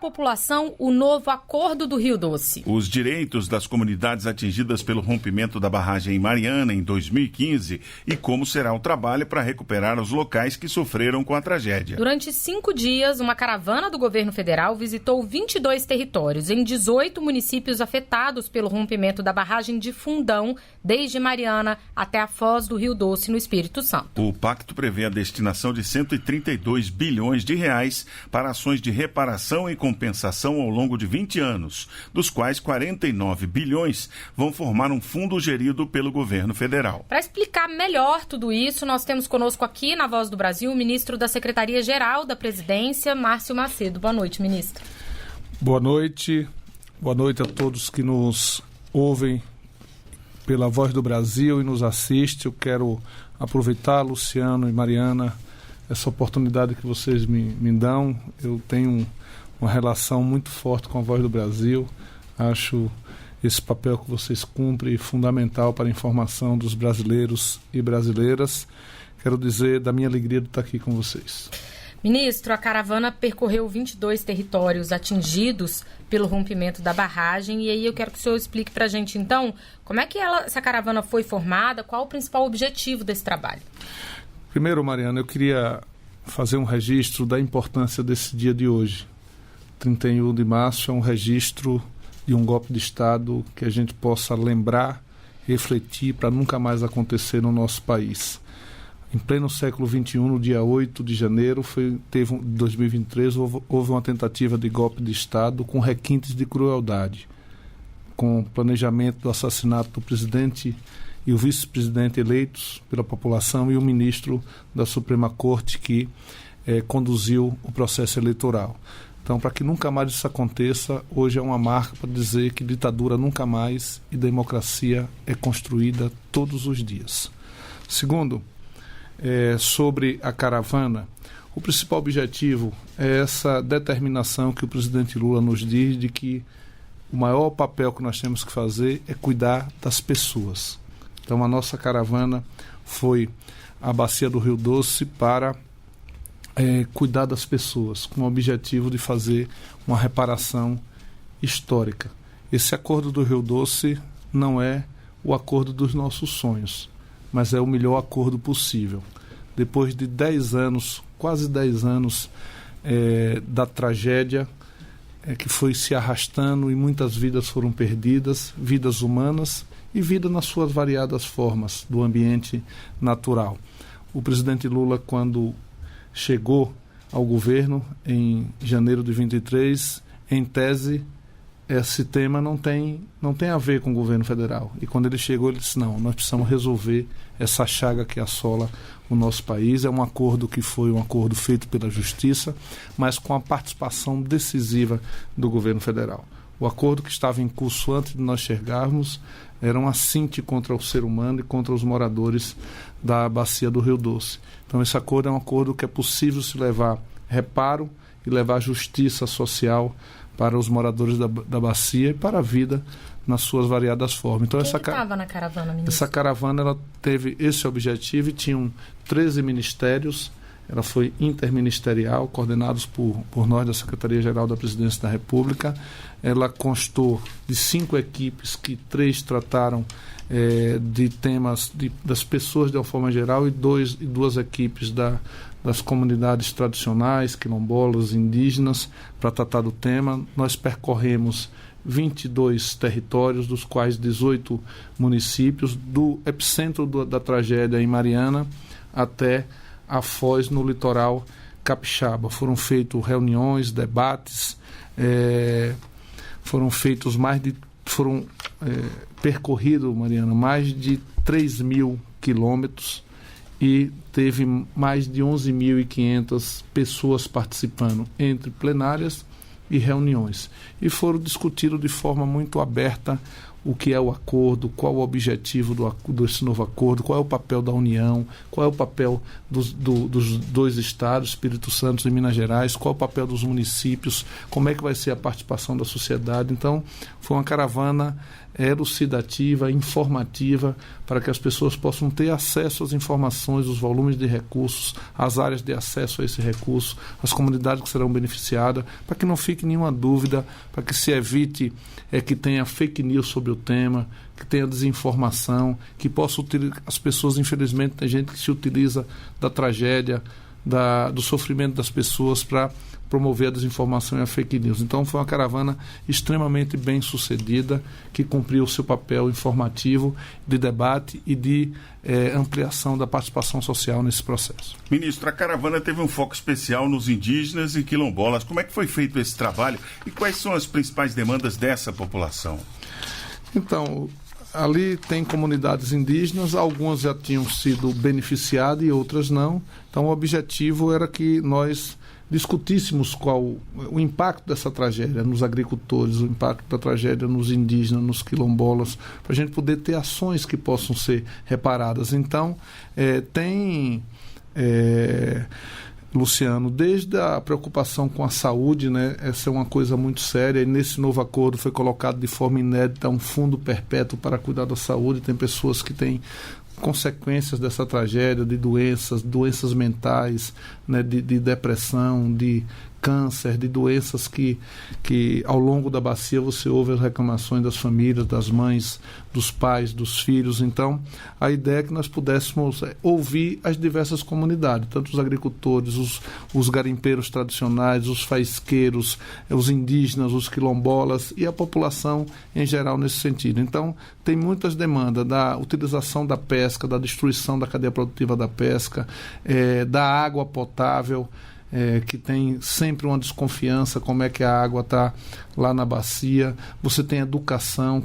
população o novo Acordo do Rio Doce. Os direitos das comunidades atingidas pelo rompimento da barragem em Mariana em 2015 e como será o trabalho para recuperar os locais que sofreram com a tragédia. Durante 5 dias, uma caravana do governo federal visitou 22 territórios em 18 municípios afetados pelo rompimento da barragem de Fundão, desde Mariana até a Foz do Rio Doce, no Espírito Santo. O pacto prevê a destinação de 132 bilhões de reais para ações de reparação e compensação ao longo de 20 anos, dos quais 49 bilhões vão formar um fundo gerido pelo governo federal. Para explicar melhor tudo isso, nós temos conosco aqui na Voz do Brasil o ministro da Secretaria-Geral da Presidência, Márcio Macedo. Boa noite, ministro. Boa noite a todos que nos ouvem pela Voz do Brasil e nos assistem. Eu quero aproveitar, Luciano e Mariana, essa oportunidade que vocês me dão. Eu tenho uma relação muito forte com a Voz do Brasil. Acho esse papel que vocês cumprem fundamental para a informação dos brasileiros e brasileiras. Quero dizer da minha alegria de estar aqui com vocês. Ministro, a caravana percorreu 22 territórios atingidos pelo rompimento da barragem, e aí eu quero que o senhor explique para a gente, então, como é que essa caravana foi formada, qual o principal objetivo desse trabalho? Primeiro, Mariana, eu queria fazer um registro da importância desse dia de hoje. 31 de março é um registro de um golpe de Estado que a gente possa lembrar, refletir para nunca mais acontecer no nosso país. Em pleno século XXI, no dia 8 de janeiro de 2023, houve uma tentativa de golpe de Estado com requintes de crueldade, com planejamento do assassinato do presidente e o vice-presidente eleitos pela população e o ministro da Suprema Corte que conduziu o processo eleitoral. Então, para que nunca mais isso aconteça, hoje é uma marca para dizer que ditadura nunca mais e democracia é construída todos os dias. Segundo, sobre a caravana, o principal objetivo é essa determinação que o presidente Lula nos diz de que o maior papel que nós temos que fazer é cuidar das pessoas. Então a nossa caravana foi à Bacia do Rio Doce para cuidar das pessoas, com o objetivo de fazer uma reparação histórica. Esse acordo do Rio Doce não é o acordo dos nossos sonhos, mas é o melhor acordo possível. Depois de 10 anos, quase 10 anos da tragédia que foi se arrastando e muitas vidas foram perdidas, vidas humanas e vida nas suas variadas formas do ambiente natural. O presidente Lula, quando chegou ao governo em janeiro de 23, em tese, esse tema não tem a ver com o governo federal. E quando ele chegou, ele disse, não, nós precisamos resolver essa chaga que assola o nosso país. É um acordo que foi um acordo feito pela Justiça, mas com a participação decisiva do governo federal. O acordo que estava em curso antes de nós chegarmos era um assinte contra o ser humano e contra os moradores da Bacia do Rio Doce. Então esse acordo é um acordo que é possível se levar reparo e levar justiça social para os moradores da bacia e para a vida nas suas variadas formas. Então, quem estava na caravana, ministro? Essa caravana ela teve esse objetivo e tinham 13 ministérios. Ela foi interministerial, coordenados por nós da Secretaria-Geral da Presidência da República. Ela constou de 5 equipes, que 3 trataram de temas das pessoas de uma forma geral e 2 equipes das comunidades tradicionais, quilombolas, indígenas, para tratar do tema. Nós percorremos 22 territórios, dos quais 18 municípios, do epicentro da tragédia em Mariana até a Foz, no litoral capixaba. Foram feitas reuniões, debates, foram percorridos, Mariana, mais de 3.000 quilômetros e teve mais de 11.500 pessoas participando, entre plenárias e reuniões. E foram discutidos de forma muito aberta o que é o acordo, qual o objetivo desse novo acordo, qual é o papel da União, qual é o papel dos 2 estados, Espírito Santo e Minas Gerais, qual é o papel dos municípios, como é que vai ser a participação da sociedade. Então, foi uma caravana elucidativa, informativa, para que as pessoas possam ter acesso às informações, os volumes de recursos, as áreas de acesso a esse recurso, as comunidades que serão beneficiadas, para que não fique nenhuma dúvida, para que se evite que tenha fake news sobre o tema, que tenha desinformação, que possa utilizar. As pessoas, infelizmente, tem gente que se utiliza da tragédia, do sofrimento das pessoas para promover a desinformação e a fake news. Então foi uma caravana extremamente bem sucedida, que cumpriu o seu papel informativo, de debate e de ampliação da participação social nesse processo. Ministro, a caravana teve um foco especial nos indígenas e quilombolas. Como é que foi feito esse trabalho e quais são as principais demandas dessa população? Então, ali tem comunidades indígenas, algumas já tinham sido beneficiadas e outras não. Então o objetivo era que nós discutíssemos qual o impacto dessa tragédia nos agricultores, o impacto da tragédia nos indígenas, nos quilombolas, para a gente poder ter ações que possam ser reparadas. Então, Luciano, desde a preocupação com a saúde, né, essa é uma coisa muito séria, e nesse novo acordo foi colocado de forma inédita um fundo perpétuo para cuidar da saúde. Tem pessoas que têm consequências dessa tragédia, de doenças mentais, né, de depressão, de câncer, de doenças que ao longo da bacia você ouve as reclamações das famílias, das mães, dos pais, dos filhos. Então, a ideia é que nós pudéssemos ouvir as diversas comunidades, tanto os agricultores, os garimpeiros tradicionais, os faisqueiros, os indígenas, os quilombolas e a população em geral nesse sentido. Então, tem muitas demandas da utilização da pesca, da destruição da cadeia produtiva da pesca, da água potável, que tem sempre uma desconfiança, como é que a água está lá na bacia. Você tem educação,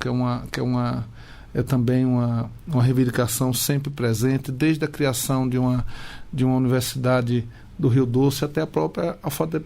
é também uma reivindicação sempre presente, desde a criação de uma universidade do Rio Doce até a própria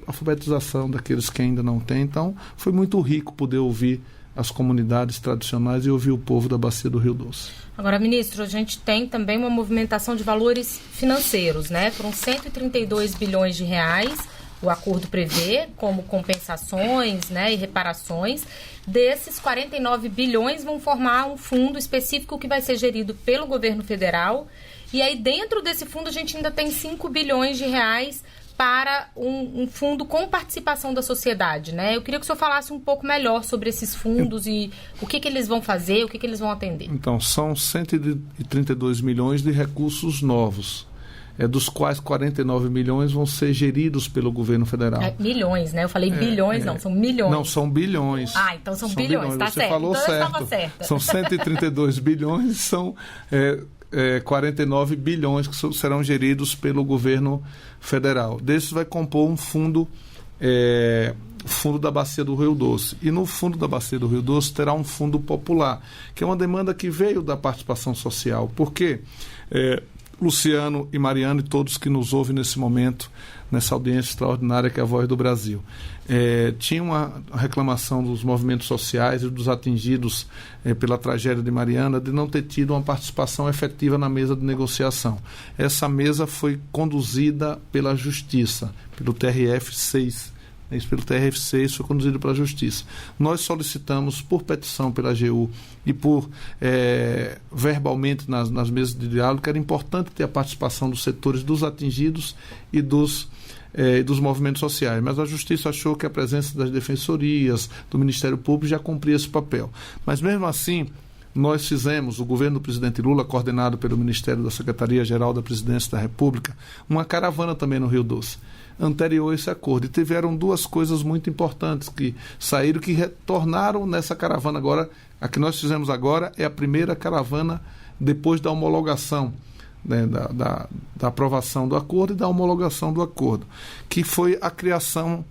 alfabetização daqueles que ainda não têm. Então, foi muito rico poder ouvir as comunidades tradicionais e ouvir o povo da bacia do Rio Doce. Agora, ministro, a gente tem também uma movimentação de valores financeiros, né? Foram 132 bilhões de reais, o acordo prevê, como compensações, né, e reparações. Desses 49 bilhões vão formar um fundo específico que vai ser gerido pelo governo federal. E aí, dentro desse fundo, a gente ainda tem 5 bilhões de reais para um fundo com participação da sociedade, né? Eu queria que o senhor falasse um pouco melhor sobre esses fundos e o que eles vão fazer, o que eles vão atender. Então, são 132 milhões de recursos novos, dos quais 49 milhões vão ser geridos pelo governo federal. Milhões, né? Eu falei bilhões, não, são milhões. Não, são bilhões. Ah, então são bilhões, tá Você certo. falou então certo. Eu estava certa. São 132 bilhões, são 49 bilhões que serão geridos pelo governo federal. Desses vai compor um fundo da Bacia do Rio Doce. E no fundo da Bacia do Rio Doce terá um fundo popular, que é uma demanda que veio da participação social. Por quê? Luciano e Mariano e todos que nos ouvem nesse momento, nessa audiência extraordinária que é a Voz do Brasil. Tinha uma reclamação dos movimentos sociais e dos atingidos pela tragédia de Mariana de não ter tido uma participação efetiva na mesa de negociação. Essa mesa foi conduzida pela Justiça, pelo TRF6. Pelo TRF6 foi conduzido pela Justiça. Nós solicitamos por petição pela AGU e por verbalmente nas mesas de diálogo que era importante ter a participação dos setores dos atingidos e dos movimentos sociais, mas a Justiça achou que a presença das defensorias, do Ministério Público já cumpria esse papel. Mas mesmo assim, nós fizemos, o governo do presidente Lula, coordenado pelo Ministério da Secretaria-Geral da Presidência da República, uma caravana também no Rio Doce, anterior a esse acordo. E tiveram duas coisas muito importantes que saíram, que retornaram nessa caravana agora. A que nós fizemos agora é a primeira caravana depois da homologação, né, da aprovação do acordo e da homologação do acordo, que foi a criação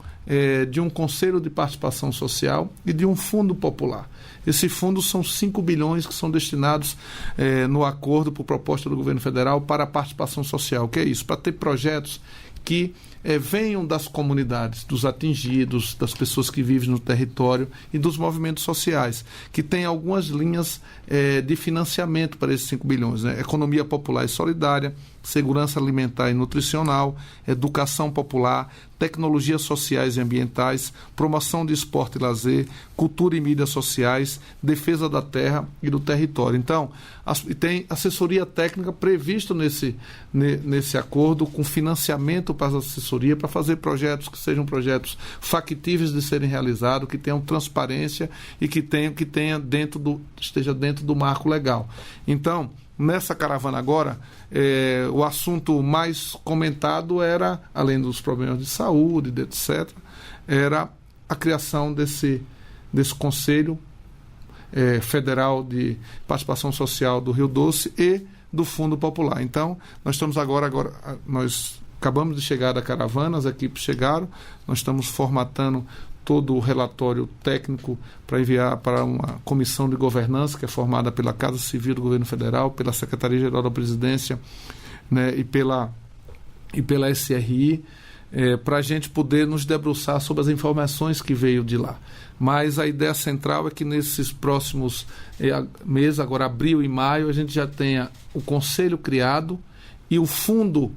de um Conselho de Participação Social e de um Fundo Popular. Esse fundo são 5 bilhões que são destinados no acordo por proposta do governo federal para a participação social. O que é isso? Para ter projetos que venham das comunidades, dos atingidos, das pessoas que vivem no território e dos movimentos sociais, que tem algumas linhas de financiamento para esses 5 bilhões. Né? Economia popular e solidária, segurança alimentar e nutricional, educação popular, tecnologias sociais e ambientais, promoção de esporte e lazer, cultura e mídias sociais, defesa da terra e do território. Então, tem assessoria técnica prevista nesse acordo, com financiamento para a assessoria, para fazer projetos que sejam projetos factíveis de serem realizados, que tenham transparência e que esteja dentro do marco legal. Então, nessa caravana agora, o assunto mais comentado era, além dos problemas de saúde, etc., era a criação desse Conselho Federal de Participação Social do Rio Doce e do Fundo Popular. Então, nós estamos nós acabamos de chegar da caravana, as equipes chegaram, nós estamos formatando todo o relatório técnico para enviar para uma comissão de governança que é formada pela Casa Civil do Governo Federal, pela Secretaria-Geral da Presidência, né, e pela SRI, para a gente poder nos debruçar sobre as informações que veio de lá. Mas a ideia central é que nesses próximos meses, agora abril e maio, a gente já tenha o Conselho criado e o Fundo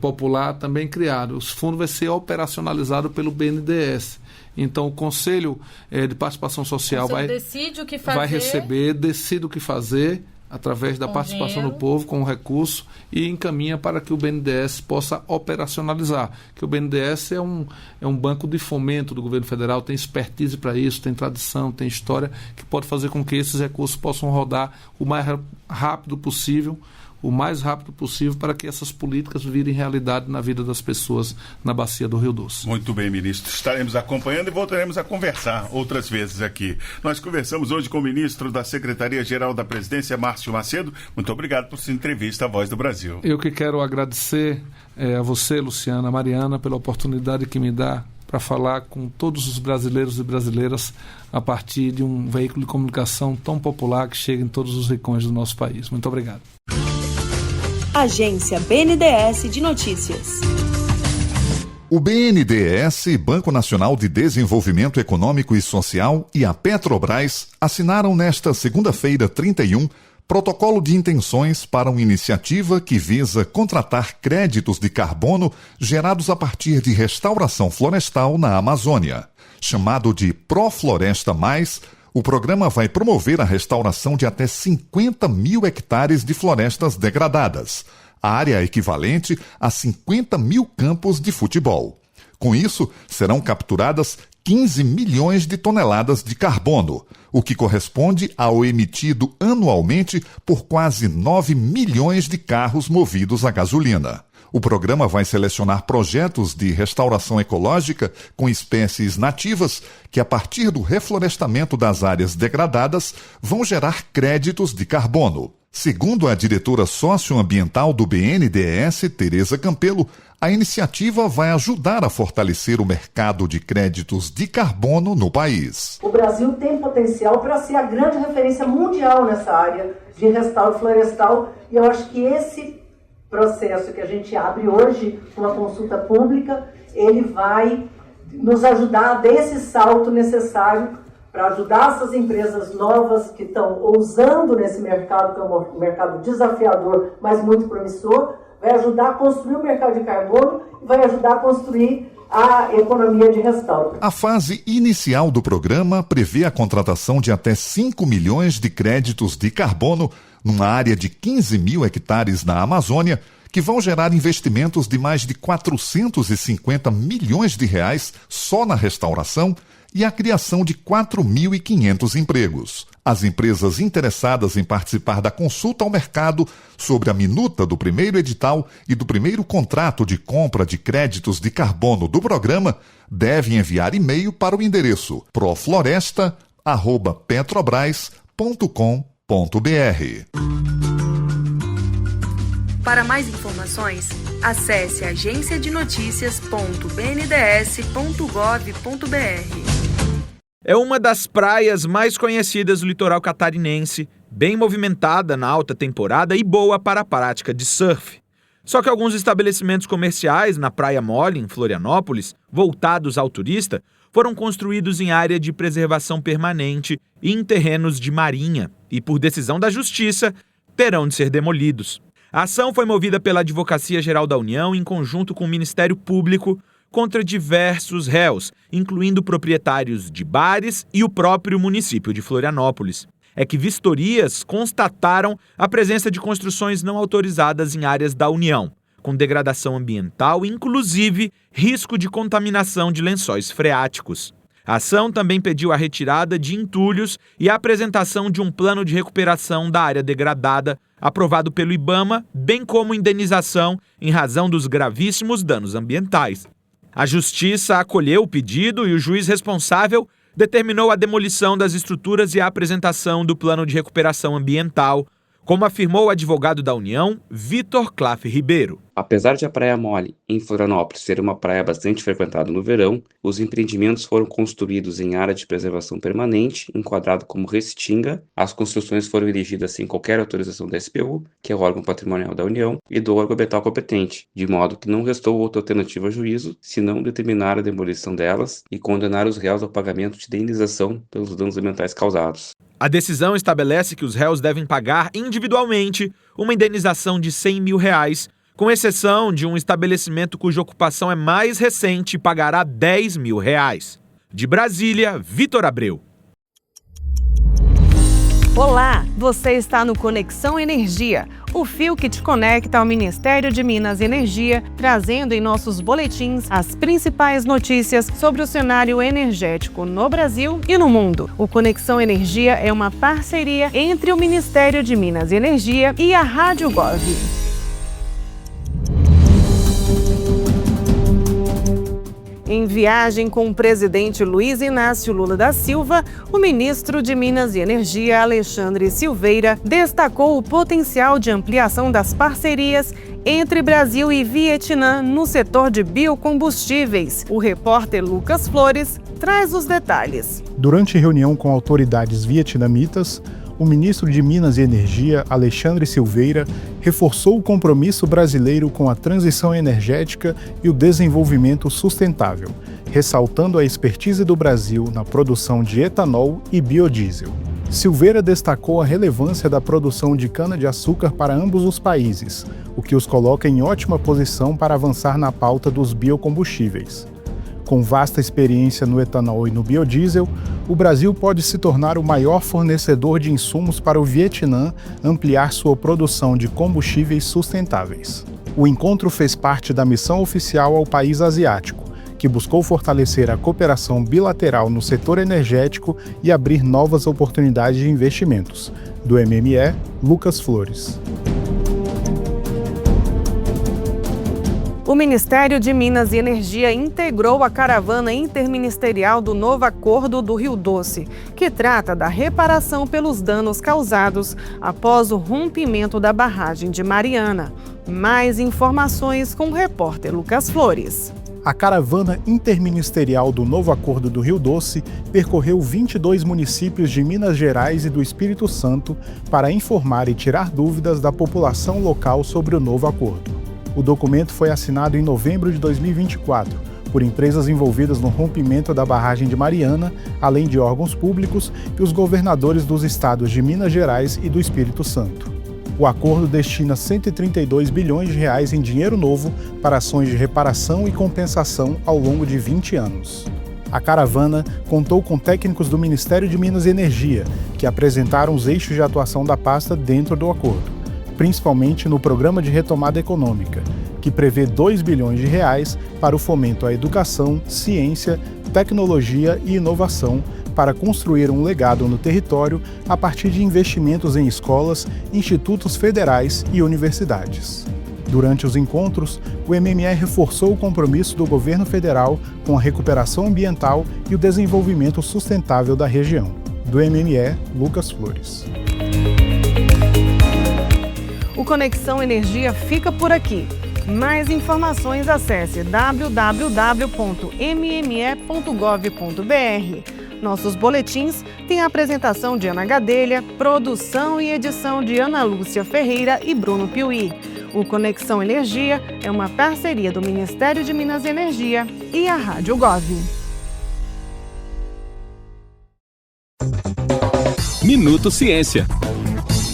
Popular também criado. O fundo vai ser operacionalizado pelo BNDES. Então, o Conselho de Participação Social decide o que fazer, vai receber, decide o que fazer, através da participação do povo, com o recurso, e encaminha para que o BNDES possa operacionalizar. Que o BNDES é um banco de fomento do governo federal, tem expertise para isso, tem tradição, tem história, que pode fazer com que esses recursos possam rodar o mais rápido possível, para que essas políticas virem realidade na vida das pessoas na bacia do Rio Doce. Muito bem, ministro. Estaremos acompanhando e voltaremos a conversar outras vezes aqui. Nós conversamos hoje com o ministro da Secretaria-Geral da Presidência, Márcio Macedo. Muito obrigado por sua entrevista à Voz do Brasil. Eu que quero agradecer a você, Luciana, a Mariana, pela oportunidade que me dá para falar com todos os brasileiros e brasileiras a partir de um veículo de comunicação tão popular que chega em todos os rincões do nosso país. Muito obrigado. Agência BNDES de Notícias. O BNDES, Banco Nacional de Desenvolvimento Econômico e Social, e a Petrobras assinaram nesta segunda-feira, 31, protocolo de intenções para uma iniciativa que visa contratar créditos de carbono gerados a partir de restauração florestal na Amazônia. Chamado de Profloresta Mais, o programa vai promover a restauração de até 50 mil hectares de florestas degradadas, área equivalente a 50 mil campos de futebol. Com isso, serão capturadas 15 milhões de toneladas de carbono, o que corresponde ao emitido anualmente por quase 9 milhões de carros movidos a gasolina. O programa vai selecionar projetos de restauração ecológica com espécies nativas que, a partir do reflorestamento das áreas degradadas, vão gerar créditos de carbono. Segundo a diretora socioambiental do BNDES, Tereza Campelo, a iniciativa vai ajudar a fortalecer o mercado de créditos de carbono no país. O Brasil tem potencial para ser a grande referência mundial nessa área de restauro florestal, e eu acho que esse processo que a gente abre hoje, uma consulta pública, ele vai nos ajudar a dar esse salto necessário para ajudar essas empresas novas que estão ousando nesse mercado, que é um mercado desafiador, mas muito promissor, vai ajudar a construir o mercado de carbono e vai ajudar a construir a economia de restauro. A fase inicial do programa prevê a contratação de até 5 milhões de créditos de carbono numa área de 15 mil hectares na Amazônia, que vão gerar investimentos de mais de 450 milhões de reais só na restauração e a criação de 4.500 empregos. As empresas interessadas em participar da consulta ao mercado sobre a minuta do primeiro edital e do primeiro contrato de compra de créditos de carbono do programa devem enviar e-mail para o endereço profloresta@petrobras.com.br. Para mais informações, acesse agenciadenoticias.bnds.gov.br. É uma das praias mais conhecidas do litoral catarinense, bem movimentada na alta temporada e boa para a prática de surf. Só que alguns estabelecimentos comerciais na Praia Mole, em Florianópolis, voltados ao turista, foram construídos em área de preservação permanente e em terrenos de marinha e, por decisão da Justiça, terão de ser demolidos. A ação foi movida pela Advocacia Geral da União em conjunto com o Ministério Público contra diversos réus, incluindo proprietários de bares e o próprio município de Florianópolis. É que vistorias constataram a presença de construções não autorizadas em áreas da União, com degradação ambiental e, inclusive, risco de contaminação de lençóis freáticos. A ação também pediu a retirada de entulhos e a apresentação de um plano de recuperação da área degradada, aprovado pelo IBAMA, bem como indenização em razão dos gravíssimos danos ambientais. A Justiça acolheu o pedido e o juiz responsável determinou a demolição das estruturas e a apresentação do plano de recuperação ambiental, como afirmou o advogado da União, Vitor Claff Ribeiro. Apesar de a Praia Mole, em Florianópolis, ser uma praia bastante frequentada no verão, os empreendimentos foram construídos em área de preservação permanente, enquadrado como restinga. As construções foram erigidas sem qualquer autorização da SPU, que é o órgão patrimonial da União, e do órgão ambiental competente, de modo que não restou outra alternativa a juízo, senão determinar a demolição delas e condenar os réus ao pagamento de indenização pelos danos ambientais causados. A decisão estabelece que os réus devem pagar individualmente uma indenização de R$100 mil, com exceção de um estabelecimento cuja ocupação é mais recente e pagará R$10 mil. De Brasília, Vitor Abreu. Olá, você está no Conexão Energia, o fio que te conecta ao Ministério de Minas e Energia, trazendo em nossos boletins as principais notícias sobre o cenário energético no Brasil e no mundo. O Conexão Energia é uma parceria entre o Ministério de Minas e Energia e a Rádio Gov. Em viagem com o presidente Luiz Inácio Lula da Silva, o ministro de Minas e Energia, Alexandre Silveira, destacou o potencial de ampliação das parcerias entre Brasil e Vietnã no setor de biocombustíveis. O repórter Lucas Flores traz os detalhes. Durante reunião com autoridades vietnamitas, o ministro de Minas e Energia, Alexandre Silveira, reforçou o compromisso brasileiro com a transição energética e o desenvolvimento sustentável, ressaltando a expertise do Brasil na produção de etanol e biodiesel. Silveira destacou a relevância da produção de cana-de-açúcar para ambos os países, o que os coloca em ótima posição para avançar na pauta dos biocombustíveis. Com vasta experiência no etanol e no biodiesel, o Brasil pode se tornar o maior fornecedor de insumos para o Vietnã ampliar sua produção de combustíveis sustentáveis. O encontro fez parte da missão oficial ao país asiático, que buscou fortalecer a cooperação bilateral no setor energético e abrir novas oportunidades de investimentos. Do MME, Lucas Flores. O Ministério de Minas e Energia integrou a caravana interministerial do Novo Acordo do Rio Doce, que trata da reparação pelos danos causados após o rompimento da barragem de Mariana. Mais informações com o repórter Lucas Flores. A caravana interministerial do Novo Acordo do Rio Doce percorreu 22 municípios de Minas Gerais e do Espírito Santo para informar e tirar dúvidas da população local sobre o novo acordo. O documento foi assinado em novembro de 2024 por empresas envolvidas no rompimento da barragem de Mariana, além de órgãos públicos e os governadores dos estados de Minas Gerais e do Espírito Santo. O acordo destina R$ 132 bilhões em dinheiro novo para ações de reparação e compensação ao longo de 20 anos. A caravana contou com técnicos do Ministério de Minas e Energia, que apresentaram os eixos de atuação da pasta dentro do acordo, principalmente no Programa de Retomada Econômica, que prevê R$ 2 bilhões para o fomento à educação, ciência, tecnologia e inovação, para construir um legado no território a partir de investimentos em escolas, institutos federais e universidades. Durante os encontros, o MME reforçou o compromisso do governo federal com a recuperação ambiental e o desenvolvimento sustentável da região. Do MME, Lucas Flores. O Conexão Energia fica por aqui. Mais informações acesse www.mme.gov.br. Nossos boletins têm a apresentação de Ana Gadelha, produção e edição de Ana Lúcia Ferreira e Bruno Piuí. O Conexão Energia é uma parceria do Ministério de Minas e Energia e a Rádio Gov. Minuto Ciência.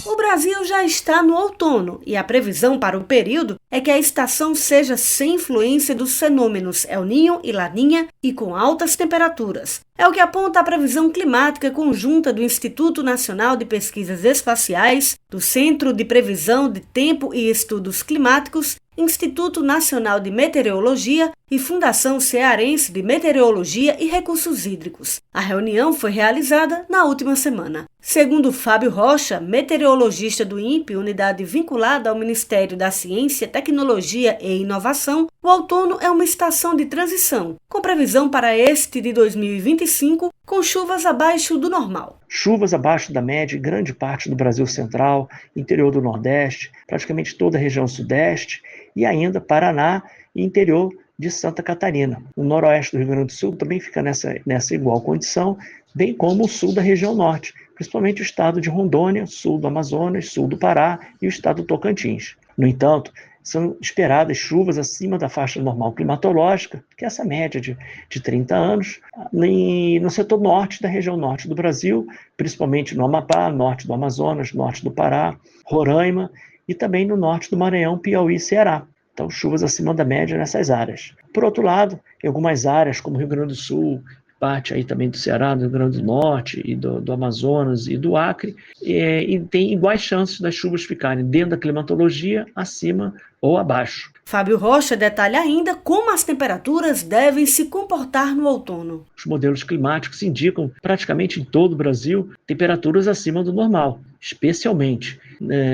O Brasil já está no outono e a previsão para o período é que a estação seja sem influência dos fenômenos El Niño e Laninha e com altas temperaturas. É o que aponta a previsão climática conjunta do Instituto Nacional de Pesquisas Espaciais, do Centro de Previsão de Tempo e Estudos Climáticos, Instituto Nacional de Meteorologia e Fundação Cearense de Meteorologia e Recursos Hídricos. A reunião foi realizada na última semana. Segundo Fábio Rocha, meteorologista do INPE, unidade vinculada ao Ministério da Ciência, Tecnologia e Inovação, o outono é uma estação de transição, com previsão para este de 2025, com chuvas abaixo do normal. Chuvas abaixo da média em grande parte do Brasil Central, interior do Nordeste, praticamente toda a região Sudeste e ainda Paraná e interior de Santa Catarina. O noroeste do Rio Grande do Sul também fica nessa igual condição, bem como o sul da região norte, principalmente o estado de Rondônia, sul do Amazonas, sul do Pará e o estado do Tocantins. No entanto, são esperadas chuvas acima da faixa normal climatológica, que é essa média de 30 anos, no setor norte da região norte do Brasil, principalmente no Amapá, norte do Amazonas, norte do Pará, Roraima e também no norte do Maranhão, Piauí e Ceará. Então, chuvas acima da média nessas áreas. Por outro lado, em algumas áreas, como Rio Grande do Sul, parte aí também do Ceará, do Rio Grande do Norte, e do Amazonas e do Acre, e tem iguais chances das chuvas ficarem dentro da climatologia, acima ou abaixo. Fábio Rocha detalha ainda como as temperaturas devem se comportar no outono. Os modelos climáticos indicam, praticamente em todo o Brasil, temperaturas acima do normal, especialmente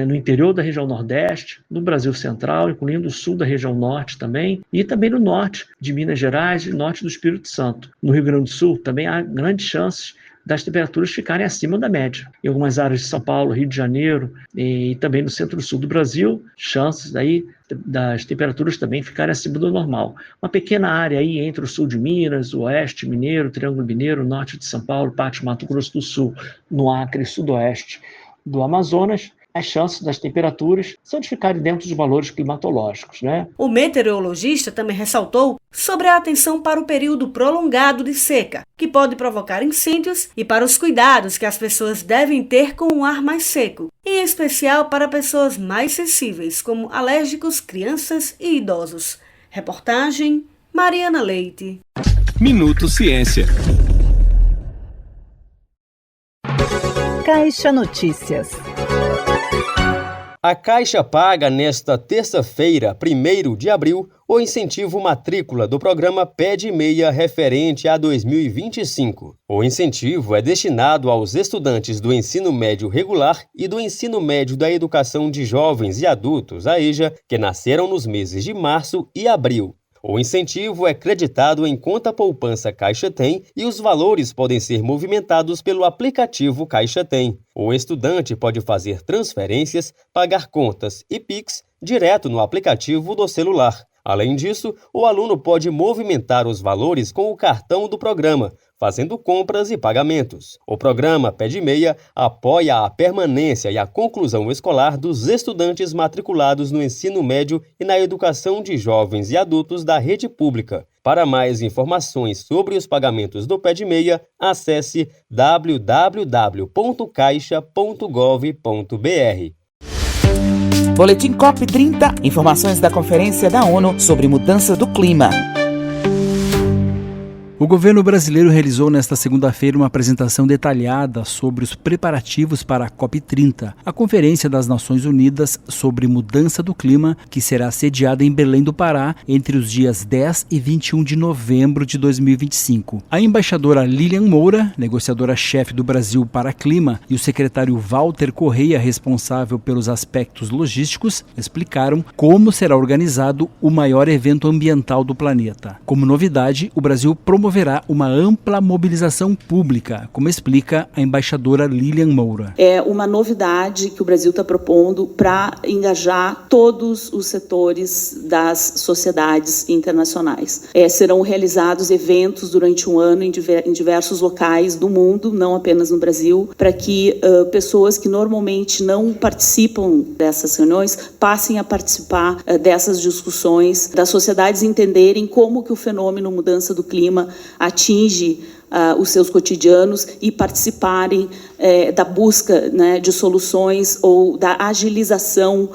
no interior da região Nordeste, no Brasil Central, incluindo o sul da região Norte também, e também no norte de Minas Gerais e norte do Espírito Santo. No Rio Grande do Sul também há grandes chances das temperaturas ficarem acima da média. Em algumas áreas de São Paulo, Rio de Janeiro e também no centro-sul do Brasil, chances aí das temperaturas também ficarem acima do normal. Uma pequena área aí entre o sul de Minas, o oeste mineiro, Triângulo Mineiro, norte de São Paulo, parte do Mato Grosso do Sul, no Acre e sudoeste do Amazonas, as chances das temperaturas são de ficarem dentro dos valores climatológicos, né? O meteorologista também ressaltou sobre a atenção para o período prolongado de seca, que pode provocar incêndios, e para os cuidados que as pessoas devem ter com o ar mais seco, em especial para pessoas mais sensíveis, como alérgicos, crianças e idosos. Reportagem Mariana Leite. Minuto Ciência. Caixa Notícias. A Caixa paga nesta terça-feira, 1º de abril, o incentivo matrícula do programa PED Meia referente a 2025. O incentivo é destinado aos estudantes do ensino médio regular e do ensino médio da educação de jovens e adultos, a EJA, que nasceram nos meses de março e abril. O incentivo é creditado em conta poupança Caixa Tem e os valores podem ser movimentados pelo aplicativo Caixa Tem. O estudante pode fazer transferências, pagar contas e Pix direto no aplicativo do celular. Além disso, o aluno pode movimentar os valores com o cartão do programa, fazendo compras e pagamentos. O programa PED Meia apoia a permanência e a conclusão escolar dos estudantes matriculados no ensino médio e na educação de jovens e adultos da rede pública. Para mais informações sobre os pagamentos do PED Meia, acesse www.caixa.gov.br. Boletim COP30, informações da Conferência da ONU sobre mudança do clima. O governo brasileiro realizou nesta segunda-feira uma apresentação detalhada sobre os preparativos para a COP30, a Conferência das Nações Unidas sobre Mudança do Clima, que será sediada em Belém do Pará entre os dias 10 e 21 de novembro de 2025. A embaixadora Lilian Moura, negociadora-chefe do Brasil para Clima, e o secretário Walter Correia, responsável pelos aspectos logísticos, explicaram como será organizado o maior evento ambiental do planeta. Como novidade, o Brasil promoverá uma ampla mobilização pública, como explica a embaixadora Lilian Moura. É uma novidade que o Brasil está propondo para engajar todos os setores das sociedades internacionais. Serão realizados eventos durante um ano em diversos locais do mundo, não apenas no Brasil, para que pessoas que normalmente não participam dessas reuniões passem a participar dessas discussões, das sociedades entenderem como que o fenômeno mudança do clima atinge os seus cotidianos e participarem da busca, né, de soluções ou da agilização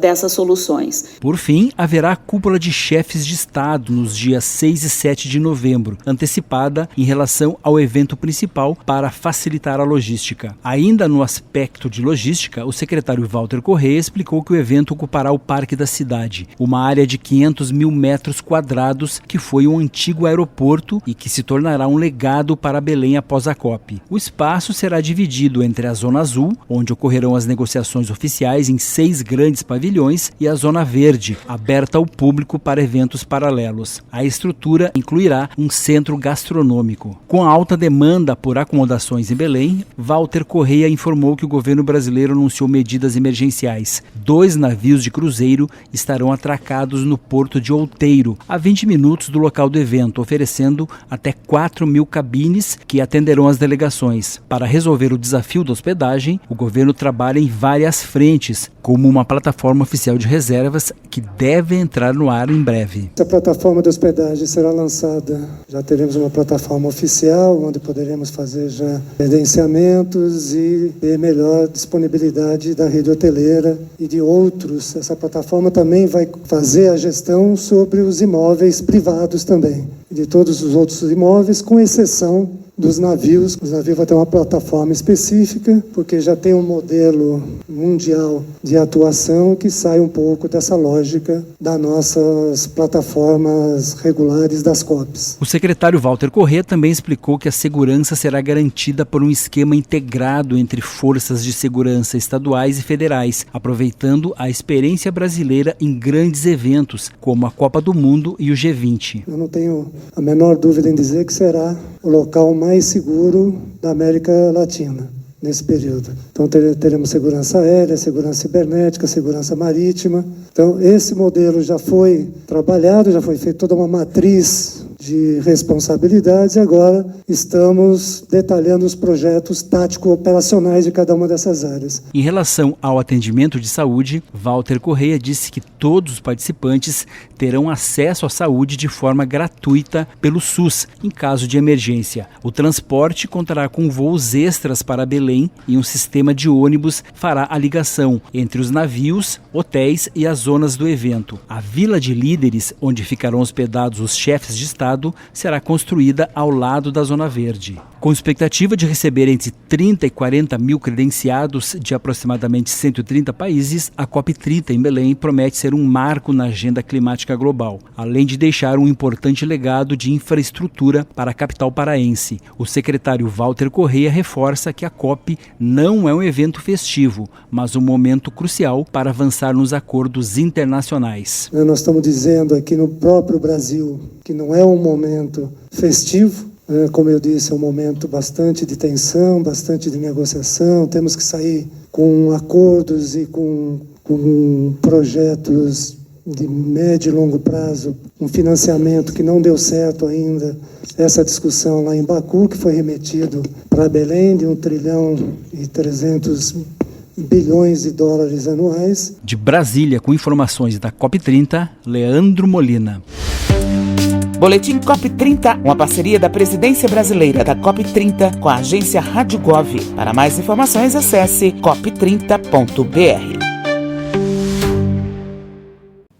dessas soluções. Por fim, haverá a cúpula de chefes de Estado nos dias 6 e 7 de novembro, antecipada em relação ao evento principal para facilitar a logística. Ainda no aspecto de logística, o secretário Walter Correia explicou que o evento ocupará o Parque da Cidade, uma área de 500 mil metros quadrados que foi um antigo aeroporto e que se tornará um legado para Belém após a COP. O espaço será dividido entre a Zona Azul, onde ocorrerão as negociações oficiais em 6 grandes pavilhões, e a Zona Verde, aberta ao público para eventos paralelos. A estrutura incluirá um centro gastronômico. Com a alta demanda por acomodações em Belém, Walter Correia informou que o governo brasileiro anunciou medidas emergenciais. 2 navios de cruzeiro estarão atracados no porto de Outeiro, a 20 minutos do local do evento, oferecendo até 4.000 cabines que atenderão as delegações. Para resolver o desafio da hospedagem, o governo trabalha em várias frentes, como uma plataforma oficial de reservas que deve entrar no ar em breve. Essa plataforma de hospedagem será lançada. Já teremos uma plataforma oficial, onde poderemos fazer já credenciamentos e ter melhor disponibilidade da rede hoteleira e de outros. Essa plataforma também vai fazer a gestão sobre os imóveis privados também, de todos os outros imóveis, com exceção dos navios. Os navios vão ter uma plataforma específica, porque já tem um modelo mundial de atuação que sai um pouco dessa lógica das nossas plataformas regulares das COPs. O secretário Walter Correia também explicou que a segurança será garantida por um esquema integrado entre forças de segurança estaduais e federais, aproveitando a experiência brasileira em grandes eventos, como a Copa do Mundo e o G20. Eu não tenho a menor dúvida em dizer que será o local mais seguro da América Latina nesse período. Então teremos segurança aérea, segurança cibernética, segurança marítima. Então esse modelo já foi trabalhado, já foi feita toda uma matriz de responsabilidades e agora estamos detalhando os projetos tático-operacionais de cada uma dessas áreas. Em relação ao atendimento de saúde, Walter Correia disse que todos os participantes terão acesso à saúde de forma gratuita pelo SUS, em caso de emergência. O transporte contará com voos extras para Belém e um sistema de ônibus fará a ligação entre os navios, hotéis e as zonas do evento. A Vila de Líderes, onde ficarão hospedados os chefes de Estado, será construída ao lado da Zona Verde. Com expectativa de receber entre 30 e 40 mil credenciados de aproximadamente 130 países, a COP30 em Belém promete ser um marco na agenda climática global, além de deixar um importante legado de infraestrutura para a capital paraense. O secretário Walter Correia reforça que a COP não é um evento festivo, mas um momento crucial para avançar nos acordos internacionais. Nós estamos dizendo aqui no próprio Brasil que não é um momento festivo, como eu disse, é um momento bastante de tensão, bastante de negociação. Temos que sair com acordos e com projetos de médio e longo prazo, um financiamento que não deu certo ainda. Essa discussão lá em Baku, que foi remetido para Belém, de 1 trilhão e 300 bilhões de dólares anuais. De Brasília, com informações da COP30, Leandro Molina. Boletim COP30, uma parceria da Presidência Brasileira da COP30 com a agência Rádio Gov. Para mais informações, acesse cop30.br.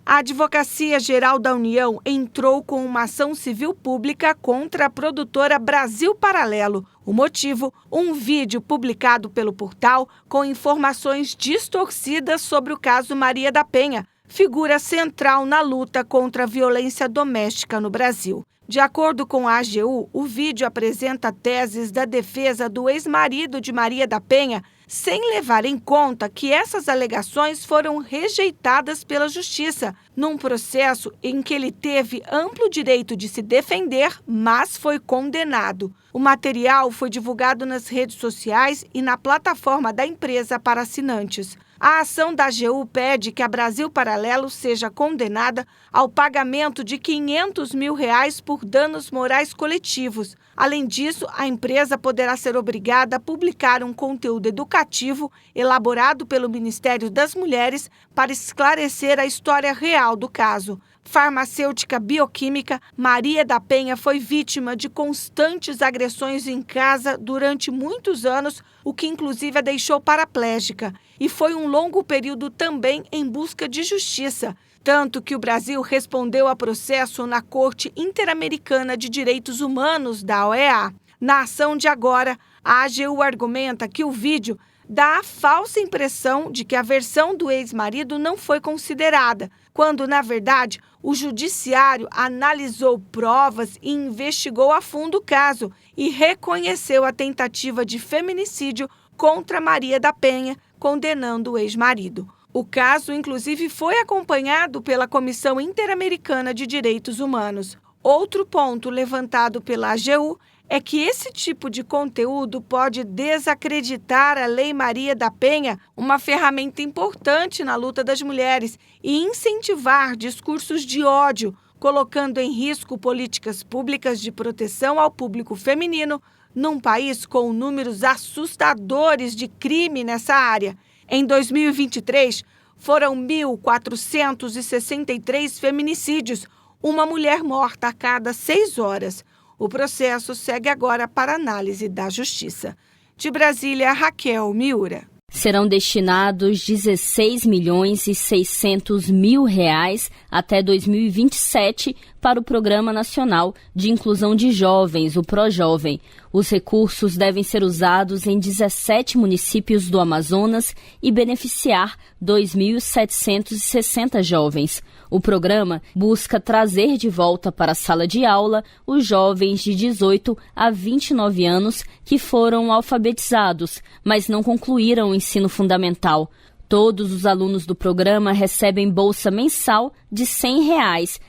A Advocacia Geral da União entrou com uma ação civil pública contra a produtora Brasil Paralelo. O motivo, um vídeo publicado pelo portal com informações distorcidas sobre o caso Maria da Penha, figura central na luta contra a violência doméstica no Brasil. De acordo com a AGU, o vídeo apresenta teses da defesa do ex-marido de Maria da Penha, sem levar em conta que essas alegações foram rejeitadas pela Justiça, num processo em que ele teve amplo direito de se defender, mas foi condenado. O material foi divulgado nas redes sociais e na plataforma da empresa para assinantes. A ação da AGU pede que a Brasil Paralelo seja condenada ao pagamento de R$500 mil por danos morais coletivos. Além disso, a empresa poderá ser obrigada a publicar um conteúdo educativo elaborado pelo Ministério das Mulheres para esclarecer a história real do caso. farmacêutica bioquímica, Maria da Penha foi vítima de constantes agressões em casa durante muitos anos, o que inclusive a deixou paraplégica. E foi um longo período também em busca de justiça, tanto que o Brasil respondeu a processo na Corte Interamericana de Direitos Humanos da OEA. Na ação de agora, a AGU argumenta que o vídeo dá a falsa impressão de que a versão do ex-marido não foi considerada, quando, na verdade, o judiciário analisou provas e investigou a fundo o caso e reconheceu a tentativa de feminicídio contra Maria da Penha, condenando o ex-marido. O caso, inclusive, foi acompanhado pela Comissão Interamericana de Direitos Humanos. Outro ponto levantado pela AGU é que esse tipo de conteúdo pode desacreditar a Lei Maria da Penha, uma ferramenta importante na luta das mulheres, e incentivar discursos de ódio, colocando em risco políticas públicas de proteção ao público feminino, num país com números assustadores de crime nessa área. Em 2023, foram 1.463 feminicídios, uma mulher morta a cada 6 horas. O processo segue agora para análise da Justiça. De Brasília, Raquel Miura. Serão destinados 16.600.000 reais até 2027 para o Programa Nacional de Inclusão de Jovens, o ProJovem. Os recursos devem ser usados em 17 municípios do Amazonas e beneficiar 2.760 jovens. O programa busca trazer de volta para a sala de aula os jovens de 18 a 29 anos que foram alfabetizados, mas não concluíram o ensino fundamental. Todos os alunos do programa recebem bolsa mensal de R$ 100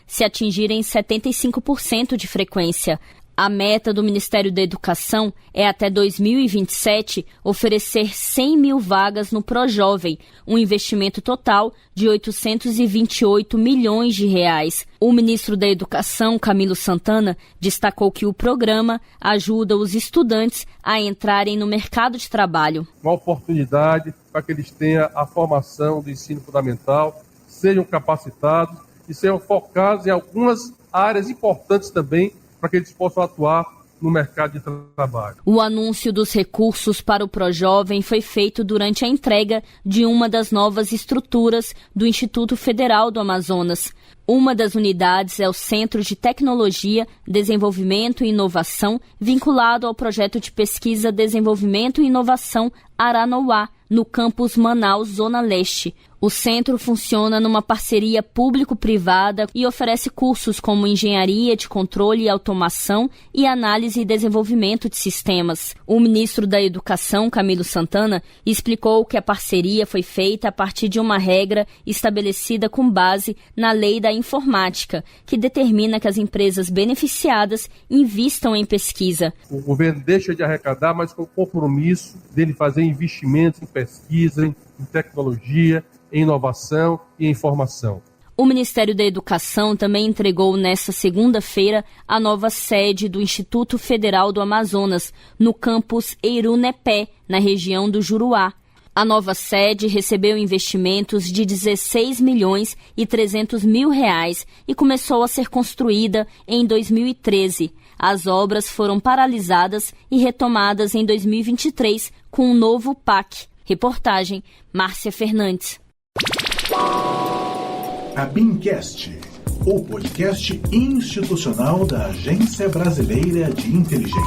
se atingirem 75% de frequência. A meta do Ministério da Educação é, até 2027, oferecer 100 mil vagas no ProJovem, um investimento total de 828 milhões de reais. O ministro da Educação, Camilo Santana, destacou que o programa ajuda os estudantes a entrarem no mercado de trabalho. Uma oportunidade para que eles tenham a formação do ensino fundamental, sejam capacitados e sejam focados em algumas áreas importantes também, para que eles possam atuar no mercado de trabalho. O anúncio dos recursos para o ProJovem foi feito durante a entrega de uma das novas estruturas do Instituto Federal do Amazonas. Uma das unidades é o Centro de Tecnologia, Desenvolvimento e Inovação, vinculado ao projeto de pesquisa, desenvolvimento e inovação Aranauá, no campus Manaus, Zona Leste. O centro funciona numa parceria público-privada e oferece cursos como engenharia de controle e automação e análise e desenvolvimento de sistemas. O ministro da Educação, Camilo Santana, explicou que a parceria foi feita a partir de uma regra estabelecida com base na Lei da Informática, que determina que as empresas beneficiadas invistam em pesquisa. O governo deixa de arrecadar, mas com o compromisso dele fazer investimentos em pesquisa, em tecnologia, em inovação e em formação. O Ministério da Educação também entregou nesta segunda-feira a nova sede do Instituto Federal do Amazonas, no campus Eirunepé, na região do Juruá. A nova sede recebeu investimentos de 16 milhões e 300 mil reais e começou a ser construída em 2013. As obras foram paralisadas e retomadas em 2023 com um novo PAC. Reportagem, Márcia Fernandes. A BIMcast, o podcast institucional da Agência Brasileira de Inteligência.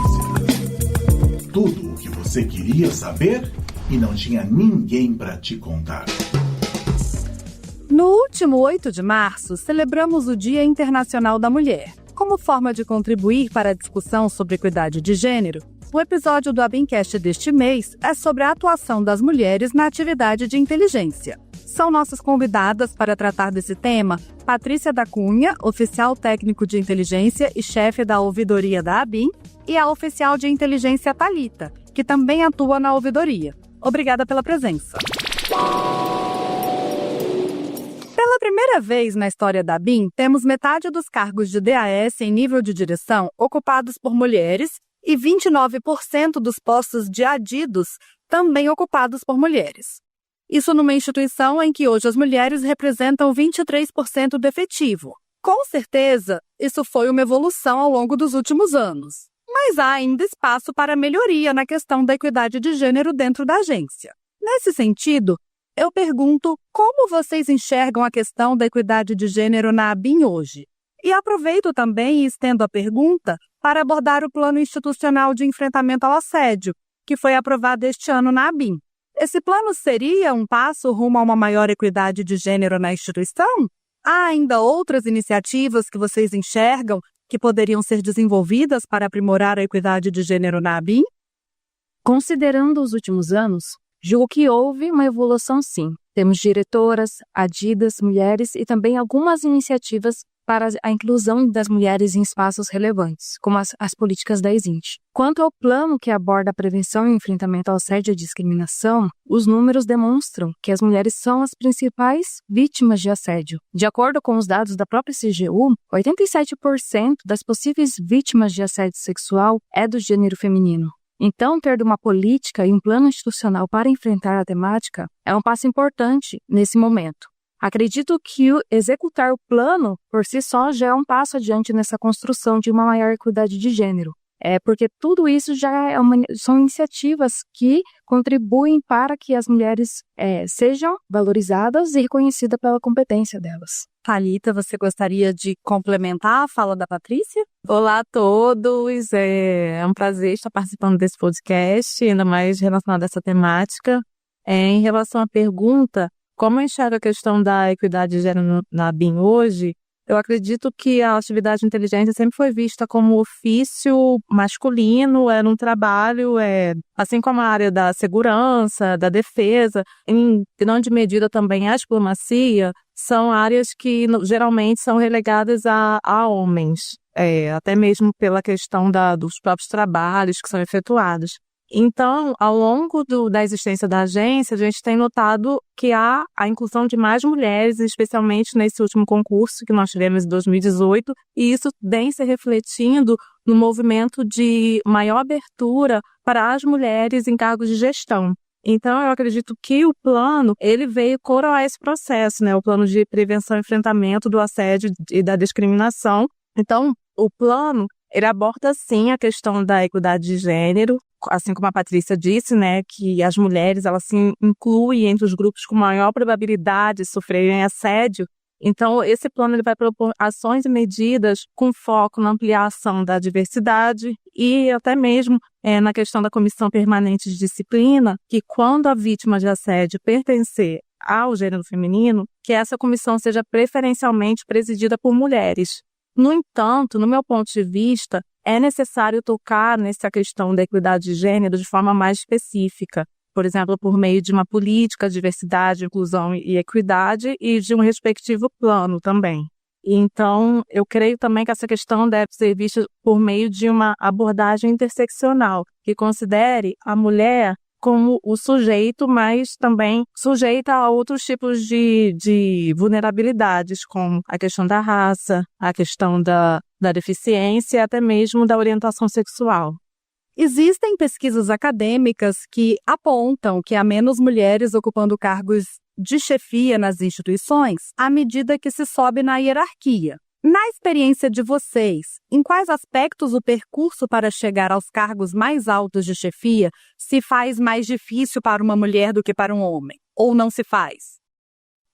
Tudo o que você queria saber e não tinha ninguém para te contar. No último 8 de março, celebramos o Dia Internacional da Mulher. Como forma de contribuir para a discussão sobre equidade de gênero, o episódio do ABIMcast deste mês é sobre a atuação das mulheres na atividade de inteligência. São nossas convidadas para tratar desse tema Patrícia da Cunha, oficial técnico de inteligência e chefe da ouvidoria da ABIM, e a oficial de inteligência Thalita, que também atua na ouvidoria. Obrigada pela presença. Pela primeira vez na história da ABIM, temos metade dos cargos de DAS em nível de direção ocupados por mulheres e 29% dos postos de adidos também ocupados por mulheres. Isso numa instituição em que hoje as mulheres representam 23% do efetivo, Com certeza, isso foi uma evolução ao longo dos últimos anos. Mas há ainda espaço para melhoria na questão da equidade de gênero dentro da agência. Nesse sentido, eu pergunto como vocês enxergam a questão da equidade de gênero na ABIN hoje. E aproveito também e estendo a pergunta para abordar o Plano Institucional de Enfrentamento ao Assédio, que foi aprovado este ano na ABIN. Esse plano seria um passo rumo a uma maior equidade de gênero na instituição? Há ainda outras iniciativas que vocês enxergam que poderiam ser desenvolvidas para aprimorar a equidade de gênero na ABIN? Considerando os últimos anos, julgo que houve uma evolução sim. Temos diretoras, adidas, mulheres e também algumas iniciativas para a inclusão das mulheres em espaços relevantes, como as políticas da ESINT. Quanto ao plano que aborda a prevenção e enfrentamento ao assédio e à discriminação, os números demonstram que as mulheres são as principais vítimas de assédio. De acordo com os dados da própria CGU, 87% das possíveis vítimas de assédio sexual é do gênero feminino. Então, ter uma política e um plano institucional para enfrentar a temática é um passo importante nesse momento. Acredito que executar o plano, por si só, já é um passo adiante nessa construção de uma maior equidade de gênero. Porque tudo isso já são iniciativas que contribuem para que as mulheres sejam valorizadas e reconhecidas pela competência delas. Thalita, você gostaria de complementar a fala da Patrícia? Olá a todos, é um prazer estar participando desse podcast, ainda mais relacionado a essa temática. Em relação à pergunta, como eu enxergo a questão da equidade de gênero na ABIN hoje, eu acredito que a atividade de inteligência sempre foi vista como ofício masculino, era um trabalho, assim como a área da segurança, da defesa, em grande medida também a diplomacia, são áreas que geralmente são relegadas a homens, até mesmo pela questão dos próprios trabalhos que são efetuados. Então, ao longo da existência da agência, a gente tem notado que há a inclusão de mais mulheres, especialmente nesse último concurso que nós tivemos em 2018, e isso vem se refletindo no movimento de maior abertura para as mulheres em cargos de gestão. Então, eu acredito que o plano, ele veio coroar esse processo, né? O plano de prevenção e enfrentamento do assédio e da discriminação. Então, o plano, ele aborda, sim, a questão da equidade de gênero, assim como a Patrícia disse, né, que as mulheres, elas se incluem entre os grupos com maior probabilidade de sofrerem assédio. Então, esse plano ele vai propor ações e medidas com foco na ampliação da diversidade e até mesmo na questão da Comissão Permanente de Disciplina, que quando a vítima de assédio pertencer ao gênero feminino, que essa comissão seja preferencialmente presidida por mulheres. No entanto, no meu ponto de vista, é necessário tocar nessa questão da equidade de gênero de forma mais específica, por exemplo, por meio de uma política de diversidade, inclusão e equidade e de um respectivo plano também. Então, eu creio também que essa questão deve ser vista por meio de uma abordagem interseccional, que considere a mulher como o sujeito, mas também sujeita a outros tipos de vulnerabilidades, como a questão da raça, a questão da deficiência e até mesmo da orientação sexual. Existem pesquisas acadêmicas que apontam que há menos mulheres ocupando cargos de chefia nas instituições à medida que se sobe na hierarquia. Na experiência de vocês, em quais aspectos o percurso para chegar aos cargos mais altos de chefia se faz mais difícil para uma mulher do que para um homem? Ou não se faz?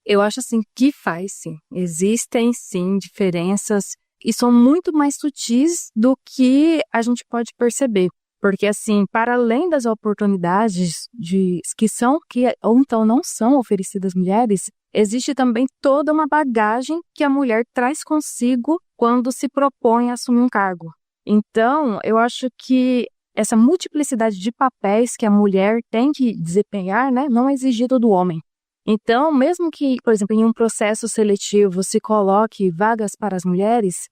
Eu acho assim que faz, sim. Existem, sim, diferenças e são muito mais sutis do que a gente pode perceber. Porque, assim, para além das oportunidades que ou então não são oferecidas às mulheres, existe também toda uma bagagem que a mulher traz consigo quando se propõe a assumir um cargo. Então, eu acho que essa multiplicidade de papéis que a mulher tem que desempenhar, né, não é exigida do homem. Então, mesmo que, por exemplo, em um processo seletivo se coloque vagas para as mulheres,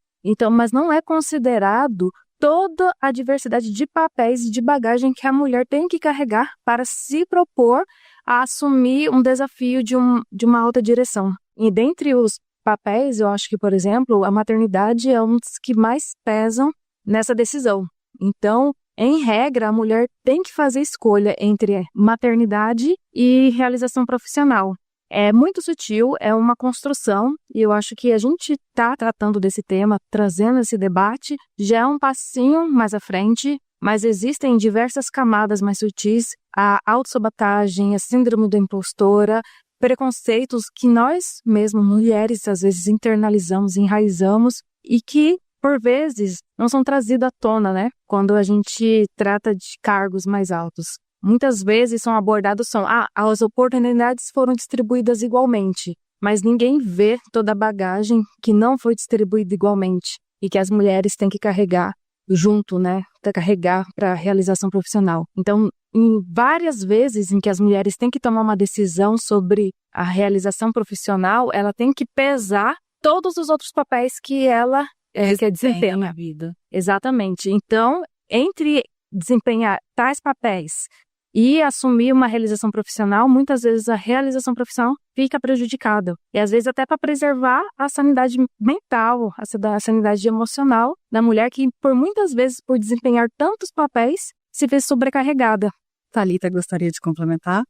mas não é considerado toda a diversidade de papéis e de bagagem que a mulher tem que carregar para se propor a assumir um desafio de uma alta direção. E dentre os papéis, eu acho que, por exemplo, a maternidade é um dos que mais pesam nessa decisão. Então, em regra, a mulher tem que fazer escolha entre maternidade e realização profissional. É muito sutil, é uma construção, e eu acho que a gente está tratando desse tema, trazendo esse debate, já é um passinho mais à frente, mas existem diversas camadas mais sutis, a autossabotagem, a síndrome da impostora, preconceitos que nós mesmos, mulheres, às vezes internalizamos, enraizamos, e que, por vezes, não são trazidos à tona, né? Quando a gente trata de cargos mais altos. Muitas vezes são abordados, as oportunidades foram distribuídas igualmente, mas ninguém vê toda a bagagem que não foi distribuída igualmente e que as mulheres têm que carregar junto, né? Carregar para a realização profissional. Então, em várias vezes em que as mulheres têm que tomar uma decisão sobre a realização profissional, ela tem que pesar todos os outros papéis que ela quer desempenhar na vida. Exatamente. Então, entre desempenhar tais papéis e assumir uma realização profissional, muitas vezes a realização profissional fica prejudicada. E às vezes até para preservar a sanidade mental, a sanidade emocional da mulher que, por muitas vezes, por desempenhar tantos papéis, se vê sobrecarregada. Thalita, gostaria de complementar?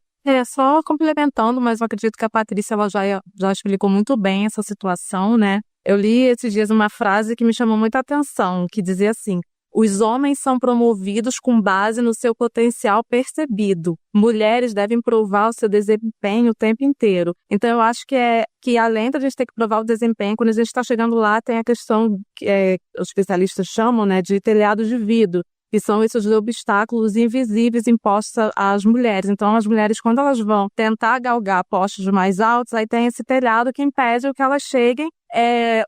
Só complementando, mas eu acredito que a Patrícia ela já explicou muito bem essa situação, né? Eu li esses dias uma frase que me chamou muita atenção, que dizia assim: os homens são promovidos com base no seu potencial percebido. Mulheres devem provar o seu desempenho o tempo inteiro. Então, eu acho que além da gente ter que provar o desempenho, quando a gente está chegando lá, tem a questão que os especialistas chamam, né, de telhado de vidro, que são esses obstáculos invisíveis impostos às mulheres. Então, as mulheres, quando elas vão tentar galgar postos mais altos, aí tem esse telhado que impede que elas cheguem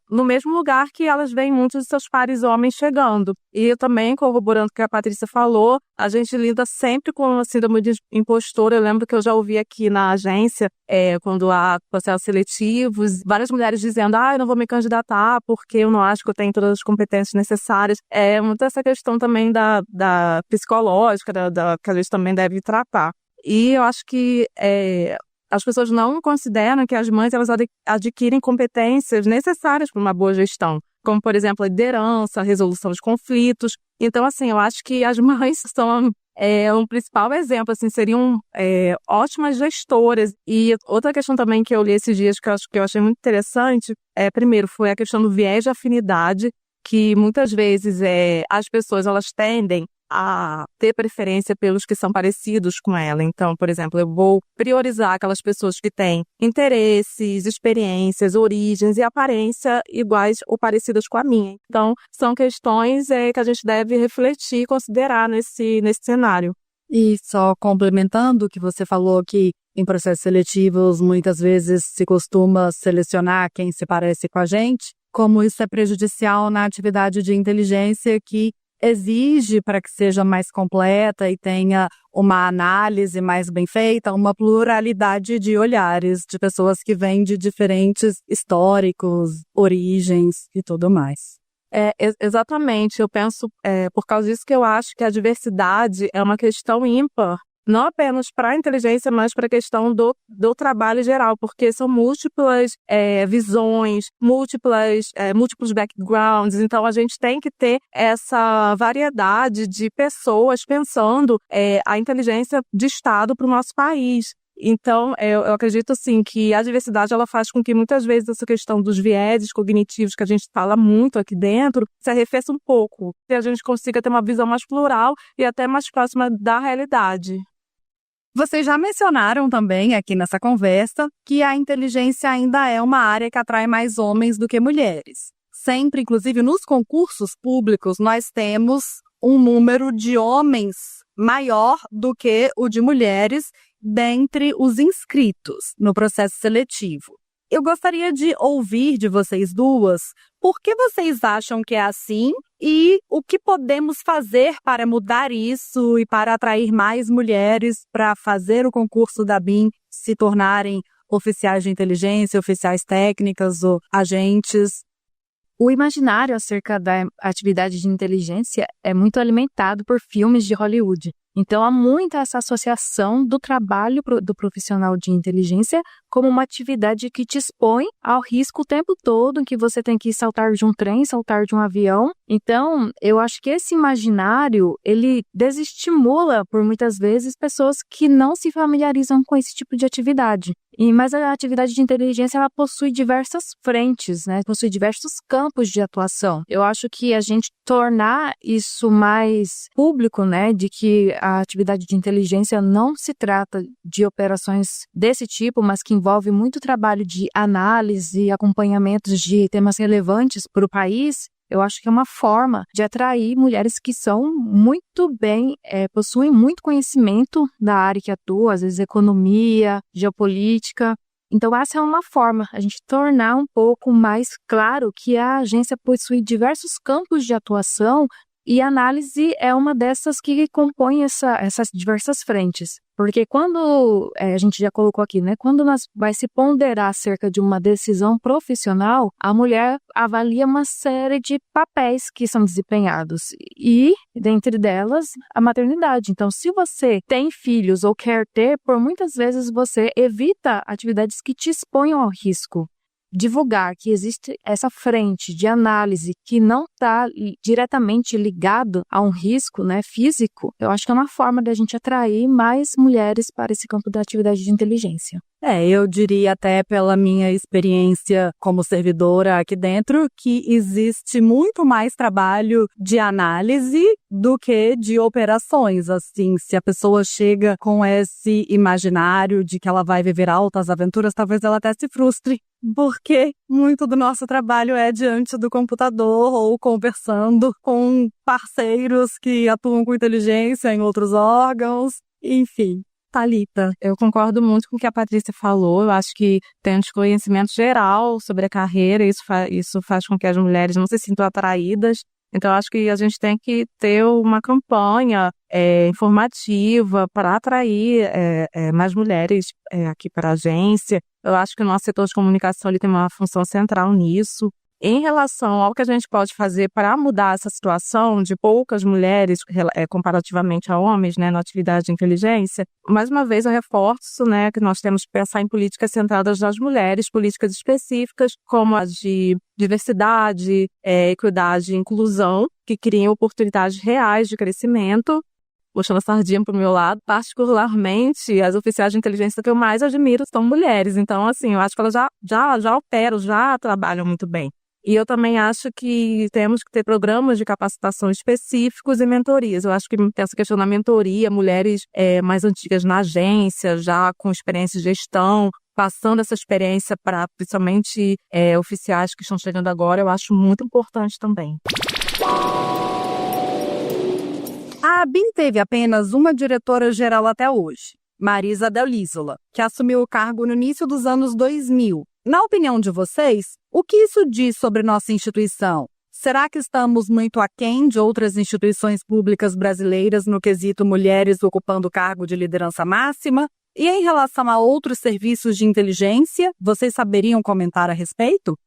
no mesmo lugar que elas veem muitos de seus pares homens chegando. E também, corroborando o que a Patrícia falou, a gente lida sempre com a síndrome de impostora. Eu lembro que eu já ouvi aqui na agência, quando há processos seletivos, várias mulheres dizendo: eu não vou me candidatar porque eu não acho que eu tenho todas as competências necessárias. É muito essa questão também da psicológica, que a gente também deve tratar. E eu acho que as pessoas não consideram que as mães elas adquirem competências necessárias para uma boa gestão, como, por exemplo, a liderança, a resolução de conflitos. Então, assim, eu acho que as mães são um principal exemplo, assim, seriam ótimas gestoras. E outra questão também que eu li esses dias que eu achei muito interessante, primeiro, foi a questão do viés de afinidade, que muitas vezes as pessoas elas tendem a ter preferência pelos que são parecidos com ela. Então, por exemplo, eu vou priorizar aquelas pessoas que têm interesses, experiências, origens e aparência iguais ou parecidas com a minha. Então, são questões que a gente deve refletir e considerar nesse cenário. E só complementando o que você falou, que em processos seletivos muitas vezes se costuma selecionar quem se parece com a gente, como isso é prejudicial na atividade de inteligência que exige, para que seja mais completa e tenha uma análise mais bem feita, uma pluralidade de olhares de pessoas que vêm de diferentes históricos, origens e tudo mais. Exatamente, eu penso, por causa disso que eu acho que a diversidade é uma questão ímpar, não apenas para a inteligência, mas para a questão do trabalho geral, porque são múltiplas visões, múltiplos backgrounds, então a gente tem que ter essa variedade de pessoas pensando a inteligência de Estado para o nosso país. Então, eu acredito assim que a diversidade ela faz com que muitas vezes essa questão dos vieses cognitivos que a gente fala muito aqui dentro se arrefeça um pouco, e a gente consiga ter uma visão mais plural e até mais próxima da realidade. Vocês já mencionaram também aqui nessa conversa que a inteligência ainda é uma área que atrai mais homens do que mulheres. Sempre, inclusive nos concursos públicos, nós temos um número de homens maior do que o de mulheres dentre os inscritos no processo seletivo. Eu gostaria de ouvir de vocês duas por que vocês acham que é assim e o que podemos fazer para mudar isso e para atrair mais mulheres para fazer o concurso da BIM se tornarem oficiais de inteligência, oficiais técnicas ou agentes. O imaginário acerca da atividade de inteligência é muito alimentado por filmes de Hollywood. Então, há muita essa associação do trabalho do profissional de inteligência como uma atividade que te expõe ao risco o tempo todo, em que você tem que saltar de um trem, saltar de um avião. Então, eu acho que esse imaginário, ele desestimula, por muitas vezes, pessoas que não se familiarizam com esse tipo de atividade. Mas a atividade de inteligência, ela possui diversas frentes, né? Possui diversos campos de atuação. Eu acho que a gente tornar isso mais público, né? De que a atividade de inteligência não se trata de operações desse tipo, mas que envolve muito trabalho de análise e acompanhamentos de temas relevantes para o país. Eu acho que é uma forma de atrair mulheres que são muito bem, possuem muito conhecimento da área que atua, às vezes economia, geopolítica. Então, essa é uma forma, a gente tornar um pouco mais claro que a agência possui diversos campos de atuação e a análise é uma dessas que compõe essas diversas frentes. Porque quando, a gente já colocou aqui, né? Quando nós vai se ponderar acerca de uma decisão profissional, a mulher avalia uma série de papéis que são desempenhados. E, dentre delas, a maternidade. Então, se você tem filhos ou quer ter, por muitas vezes você evita atividades que te exponham ao risco. Divulgar que existe essa frente de análise que não está diretamente ligado a um risco, né, físico, eu acho que é uma forma da gente atrair mais mulheres para esse campo da atividade de inteligência. Eu diria até pela minha experiência como servidora aqui dentro que existe muito mais trabalho de análise do que de operações. Assim, se a pessoa chega com esse imaginário de que ela vai viver altas aventuras, talvez ela até se frustre, porque muito do nosso trabalho é diante do computador ou conversando com parceiros que atuam com inteligência em outros órgãos, enfim. Thalita, eu concordo muito com o que a Patrícia falou. Eu acho que tem um desconhecimento geral sobre a carreira, isso faz com que as mulheres não se sintam atraídas. Então, eu acho que a gente tem que ter uma campanha informativa para atrair mais mulheres aqui para a agência. Eu acho que o nosso setor de comunicação ele tem uma função central nisso. Em relação ao que a gente pode fazer para mudar essa situação de poucas mulheres comparativamente a homens, né, na atividade de inteligência, mais uma vez eu reforço, né, que nós temos que pensar em políticas centradas nas mulheres, políticas específicas como as de diversidade, equidade e inclusão, que criem oportunidades reais de crescimento. Puxando a sardinha para o meu lado, particularmente as oficiais de inteligência que eu mais admiro são mulheres. Então, assim, eu acho que elas já operam, já trabalham muito bem. E eu também acho que temos que ter programas de capacitação específicos e mentorias. Eu acho que essa questão da mentoria, mulheres mais antigas na agência, já com experiência de gestão, passando essa experiência para principalmente oficiais que estão chegando agora, eu acho muito importante também. A ABIN teve apenas uma diretora-geral até hoje, Marisa Delisola, que assumiu o cargo no início dos anos 2000. Na opinião de vocês, o que isso diz sobre nossa instituição? Será que estamos muito aquém de outras instituições públicas brasileiras no quesito mulheres ocupando o cargo de liderança máxima? E em relação a outros serviços de inteligência, vocês saberiam comentar a respeito?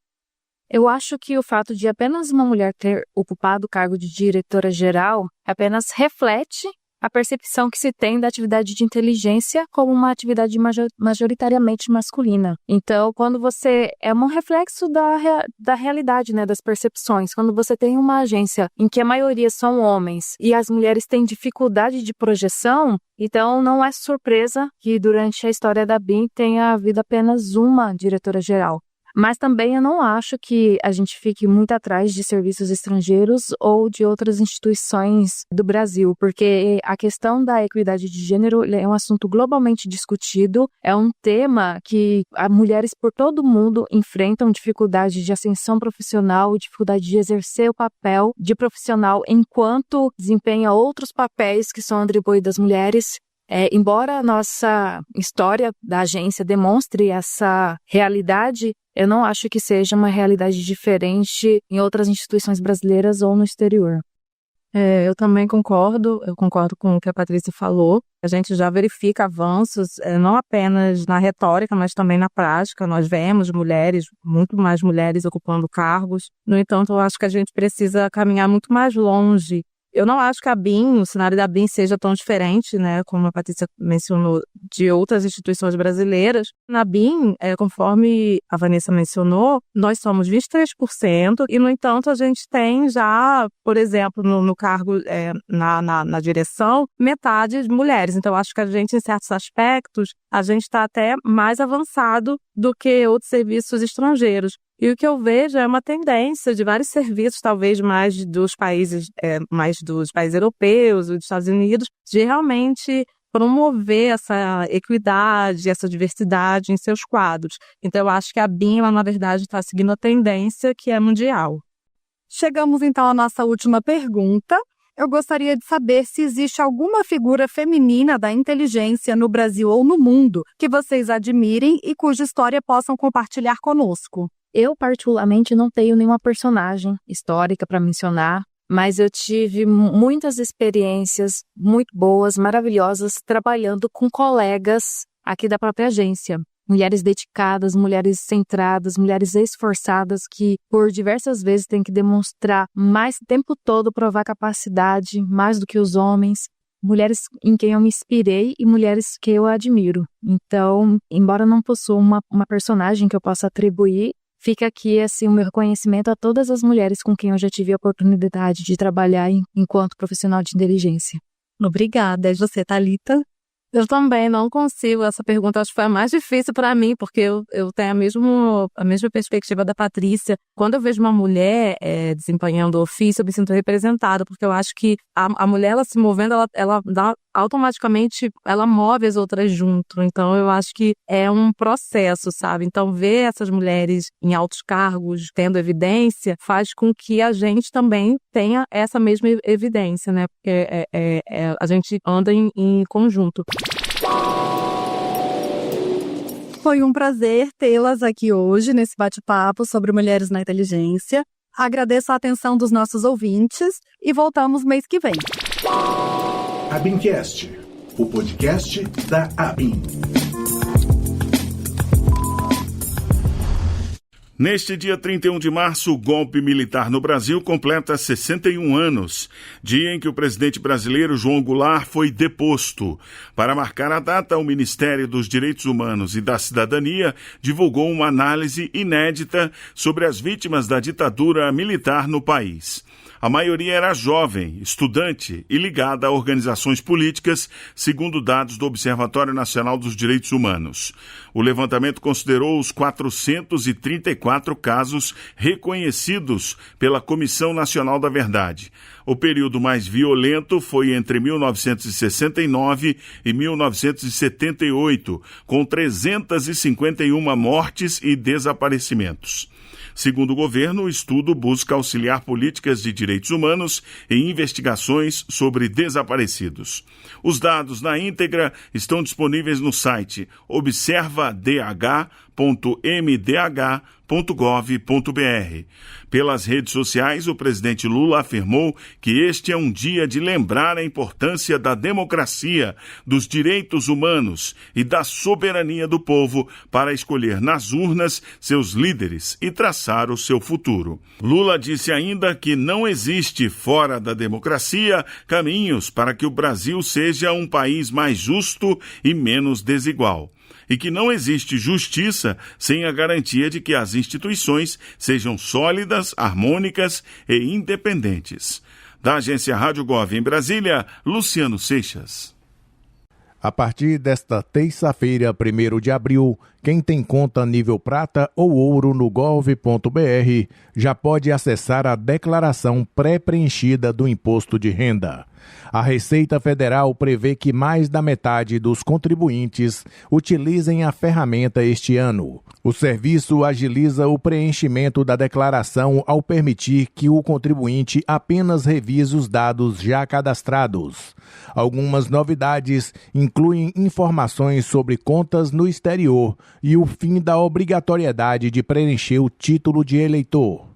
Eu acho que o fato de apenas uma mulher ter ocupado o cargo de diretora-geral apenas reflete a percepção que se tem da atividade de inteligência como uma atividade majoritariamente masculina. Então, quando você... é um reflexo da realidade, né, das percepções. Quando você tem uma agência em que a maioria são homens e as mulheres têm dificuldade de projeção, então não é surpresa que durante a história da ABIN tenha havido apenas uma diretora-geral. Mas também eu não acho que a gente fique muito atrás de serviços estrangeiros ou de outras instituições do Brasil, porque a questão da equidade de gênero é um assunto globalmente discutido, é um tema que as mulheres por todo o mundo enfrentam dificuldade de ascensão profissional, dificuldade de exercer o papel de profissional enquanto desempenha outros papéis que são atribuídos às mulheres. Embora a nossa história da agência demonstre essa realidade, eu não acho que seja uma realidade diferente em outras instituições brasileiras ou no exterior. Eu também concordo com o que a Patrícia falou. A gente já verifica avanços, não apenas na retórica, mas também na prática. Nós vemos mulheres, muito mais mulheres ocupando cargos. No entanto, eu acho que a gente precisa caminhar muito mais longe. Eu não acho que o cenário da ABIN seja tão diferente, né, como a Patrícia mencionou, de outras instituições brasileiras. Na ABIN, conforme a Vanessa mencionou, nós somos 23% e, no entanto, a gente tem já, por exemplo, no cargo, na direção, metade de mulheres. Então, acho que a gente, em certos aspectos, a gente está até mais avançado do que outros serviços estrangeiros. E o que eu vejo é uma tendência de vários serviços, talvez mais dos países europeus, dos Estados Unidos, de realmente promover essa equidade, essa diversidade em seus quadros. Então, eu acho que a ABIN, ela, na verdade, está seguindo a tendência que é mundial. Chegamos, então, à nossa última pergunta. Eu gostaria de saber se existe alguma figura feminina da inteligência no Brasil ou no mundo que vocês admirem e cuja história possam compartilhar conosco. Eu, particularmente, não tenho nenhuma personagem histórica para mencionar, mas eu tive muitas experiências muito boas, maravilhosas, trabalhando com colegas aqui da própria agência. Mulheres dedicadas, mulheres centradas, mulheres esforçadas que, por diversas vezes, têm que demonstrar mais o tempo todo, provar capacidade, mais do que os homens. Mulheres em quem eu me inspirei e mulheres que eu admiro. Então, embora não possua uma personagem que eu possa atribuir, fica aqui assim, o meu reconhecimento a todas as mulheres com quem eu já tive a oportunidade de trabalhar enquanto profissional de inteligência. Obrigada. E você, Thalita? Eu também não consigo. Essa pergunta acho que foi a mais difícil para mim, porque eu tenho a mesma perspectiva da Patrícia. Quando eu vejo uma mulher desempenhando o ofício, eu me sinto representada, porque eu acho que a mulher, ela se movendo, ela dá automaticamente, ela move as outras junto. Então, eu acho que é um processo, sabe? Então, ver essas mulheres em altos cargos tendo evidência faz com que a gente também tenha essa mesma evidência, né? Porque a gente anda em conjunto. Foi um prazer tê-las aqui hoje nesse bate-papo sobre mulheres na inteligência. Agradeço a atenção dos nossos ouvintes e voltamos mês que vem. ABINcast, o podcast da ABIN. Neste dia 31 de março, o golpe militar no Brasil completa 61 anos, dia em que o presidente brasileiro João Goulart foi deposto. Para marcar a data, o Ministério dos Direitos Humanos e da Cidadania divulgou uma análise inédita sobre as vítimas da ditadura militar no país. A maioria era jovem, estudante e ligada a organizações políticas, segundo dados do Observatório Nacional dos Direitos Humanos. O levantamento considerou os 434 casos reconhecidos pela Comissão Nacional da Verdade. O período mais violento foi entre 1969 e 1978, com 351 mortes e desaparecimentos. Segundo o governo, o estudo busca auxiliar políticas de direitos humanos e investigações sobre desaparecidos. Os dados na íntegra estão disponíveis no site observadh.mdh.gov.br. Pelas redes sociais, o presidente Lula afirmou que este é um dia de lembrar a importância da democracia, dos direitos humanos e da soberania do povo para escolher nas urnas seus líderes e traçar o seu futuro. Lula disse ainda que não existe, fora da democracia, caminhos para que o Brasil seja um país mais justo e menos desigual. E que não existe justiça sem a garantia de que as instituições sejam sólidas, harmônicas e independentes. Da Agência Rádio Gov em Brasília, Luciano Seixas. A partir desta terça-feira, 1º de abril, quem tem conta nível prata ou ouro no gov.br já pode acessar a declaração pré-preenchida do imposto de renda. A Receita Federal prevê que mais da metade dos contribuintes utilizem a ferramenta este ano. O serviço agiliza o preenchimento da declaração ao permitir que o contribuinte apenas revise os dados já cadastrados. Algumas novidades incluem informações sobre contas no exterior e o fim da obrigatoriedade de preencher o título de eleitor.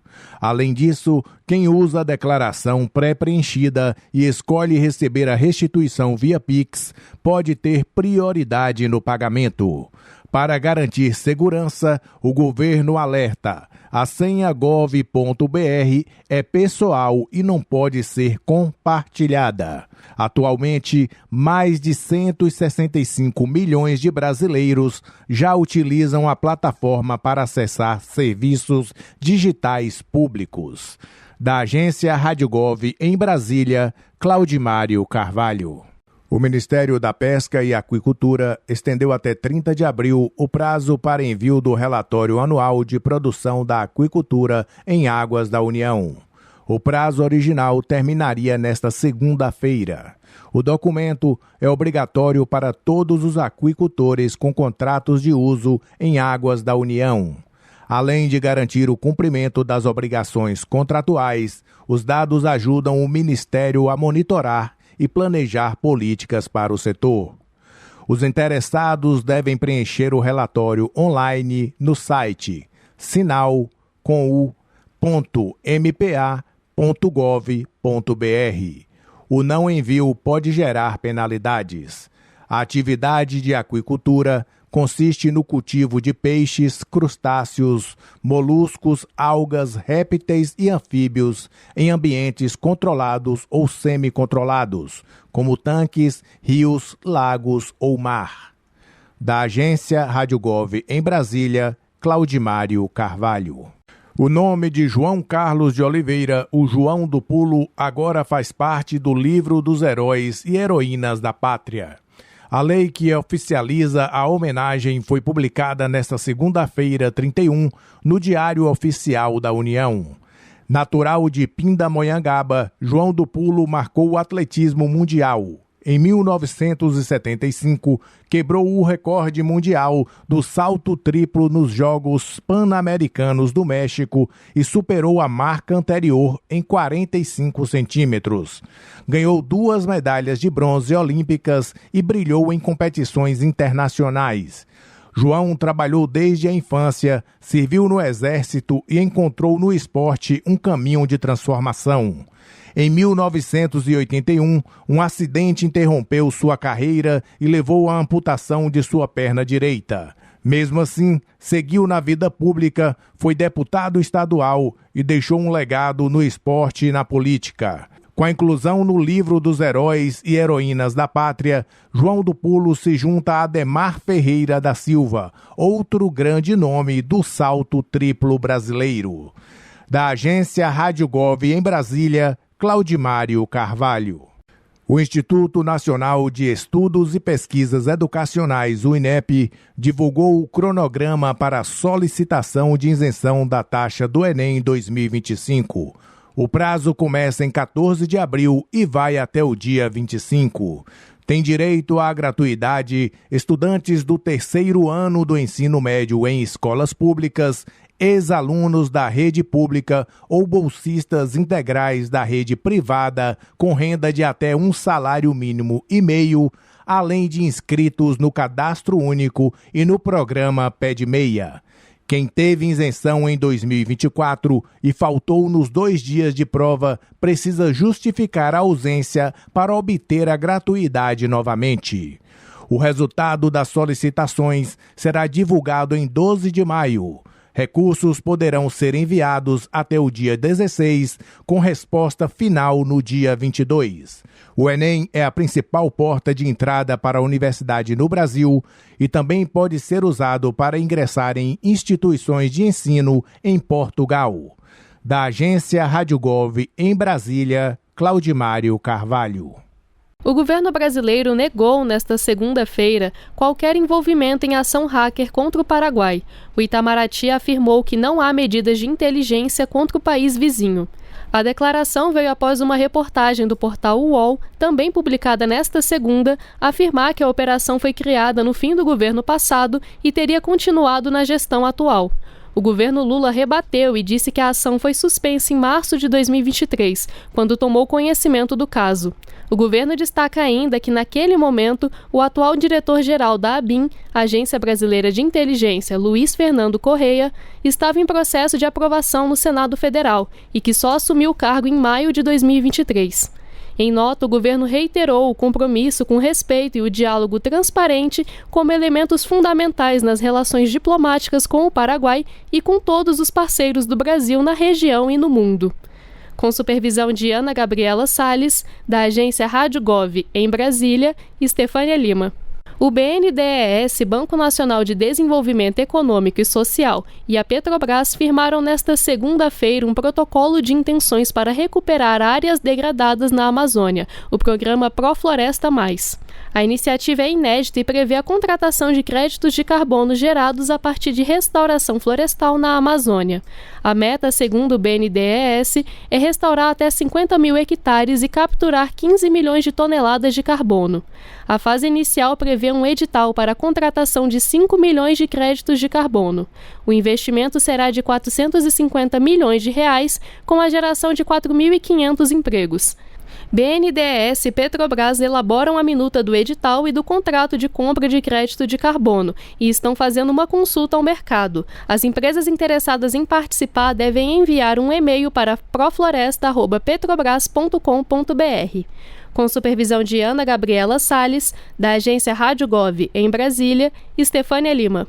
Além disso, Quem usa a declaração pré-preenchida e escolhe receber a restituição via Pix pode ter prioridade no pagamento. Para garantir segurança, o governo alerta: a senha gov.br é pessoal e não pode ser compartilhada. Atualmente, mais de 165 milhões de brasileiros já utilizam a plataforma para acessar serviços digitais públicos. Da agência Rádio Gov em Brasília, Claudimário Carvalho. O Ministério da Pesca e Aquicultura estendeu até 30 de abril o prazo para envio do relatório anual de produção da aquicultura em águas da União. O prazo original terminaria nesta segunda-feira. O documento é obrigatório para todos os aquicultores com contratos de uso em águas da União. Além de garantir o cumprimento das obrigações contratuais, os dados ajudam o Ministério a monitorar e planejar políticas para o setor. Os interessados devem preencher o relatório online no site sinal.mpa.gov.br. O não envio pode gerar penalidades. A atividade de aquicultura consiste no cultivo de peixes, crustáceos, moluscos, algas, répteis e anfíbios em ambientes controlados ou semi-controlados, como tanques, rios, lagos ou mar. Da agência Rádio Gov em Brasília, Claudimário Carvalho. O nome de João Carlos de Oliveira, o João do Pulo, agora faz parte do livro dos heróis e heroínas da pátria. A lei que oficializa a homenagem foi publicada nesta segunda-feira, 31, no Diário Oficial da União. Natural de Pindamonhangaba, João do Pulo marcou o atletismo mundial. Em 1975, quebrou o recorde mundial do salto triplo nos Jogos Pan-Americanos do México e superou a marca anterior em 45 centímetros. Ganhou 2 medalhas de bronze olímpicas e brilhou em competições internacionais. João trabalhou desde a infância, serviu no Exército e encontrou no esporte um caminho de transformação. Em 1981, um acidente interrompeu sua carreira e levou à amputação de sua perna direita. Mesmo assim, seguiu na vida pública, foi deputado estadual e deixou um legado no esporte e na política. Com a inclusão no livro dos heróis e heroínas da pátria, João do Pulo se junta a Ademar Ferreira da Silva, outro grande nome do salto triplo brasileiro. Da agência Rádio Gov em Brasília, Claudimário Carvalho. O Instituto Nacional de Estudos e Pesquisas Educacionais, o INEP, divulgou o cronograma para a solicitação de isenção da taxa do Enem 2025. O prazo começa em 14 de abril e vai até o dia 25. Tem direito à gratuidade estudantes do 3º ano do ensino médio em escolas públicas, ex-alunos da rede pública ou bolsistas integrais da rede privada com renda de até 1,5 salário mínimo, além de inscritos no Cadastro Único e no programa Pede Meia. Quem teve isenção em 2024 e faltou nos 2 dias de prova precisa justificar a ausência para obter a gratuidade novamente. O resultado das solicitações será divulgado em 12 de maio. Recursos poderão ser enviados até o dia 16, com resposta final no dia 22. O Enem é a principal porta de entrada para a universidade no Brasil e também pode ser usado para ingressar em instituições de ensino em Portugal. Da agência Rádio Gov em Brasília, Claudimário Carvalho. O governo brasileiro negou nesta segunda-feira qualquer envolvimento em ação hacker contra o Paraguai. O Itamaraty afirmou que não há medidas de inteligência contra o país vizinho. A declaração veio após uma reportagem do portal UOL, também publicada nesta segunda, afirmar que a operação foi criada no fim do governo passado e teria continuado na gestão atual. O governo Lula rebateu e disse que a ação foi suspensa em março de 2023, quando tomou conhecimento do caso. O governo destaca ainda que, naquele momento, o atual diretor-geral da ABIN, Agência Brasileira de Inteligência, Luiz Fernando Correia, estava em processo de aprovação no Senado Federal e que só assumiu o cargo em maio de 2023. Em nota, o governo reiterou o compromisso com o respeito e o diálogo transparente como elementos fundamentais nas relações diplomáticas com o Paraguai e com todos os parceiros do Brasil na região e no mundo. Com supervisão de Ana Gabriela Salles, da agência Rádio Gov, em Brasília, Estefânia Lima. O BNDES, Banco Nacional de Desenvolvimento Econômico e Social, e a Petrobras firmaram nesta segunda-feira um protocolo de intenções para recuperar áreas degradadas na Amazônia, o programa Profloresta Mais. A iniciativa é inédita e prevê a contratação de créditos de carbono gerados a partir de restauração florestal na Amazônia. A meta, segundo o BNDES, é restaurar até 50 mil hectares e capturar 15 milhões de toneladas de carbono. A fase inicial prevê um edital para a contratação de 5 milhões de créditos de carbono. O investimento será de 450 milhões de reais, com a geração de 4.500 empregos. BNDES e Petrobras elaboram a minuta do edital e do contrato de compra de crédito de carbono e estão fazendo uma consulta ao mercado. As empresas interessadas em participar devem enviar um e-mail para profloresta@petrobras.com.br. Com supervisão de Ana Gabriela Salles, da agência Rádio Gov, em Brasília, Estefânia Lima.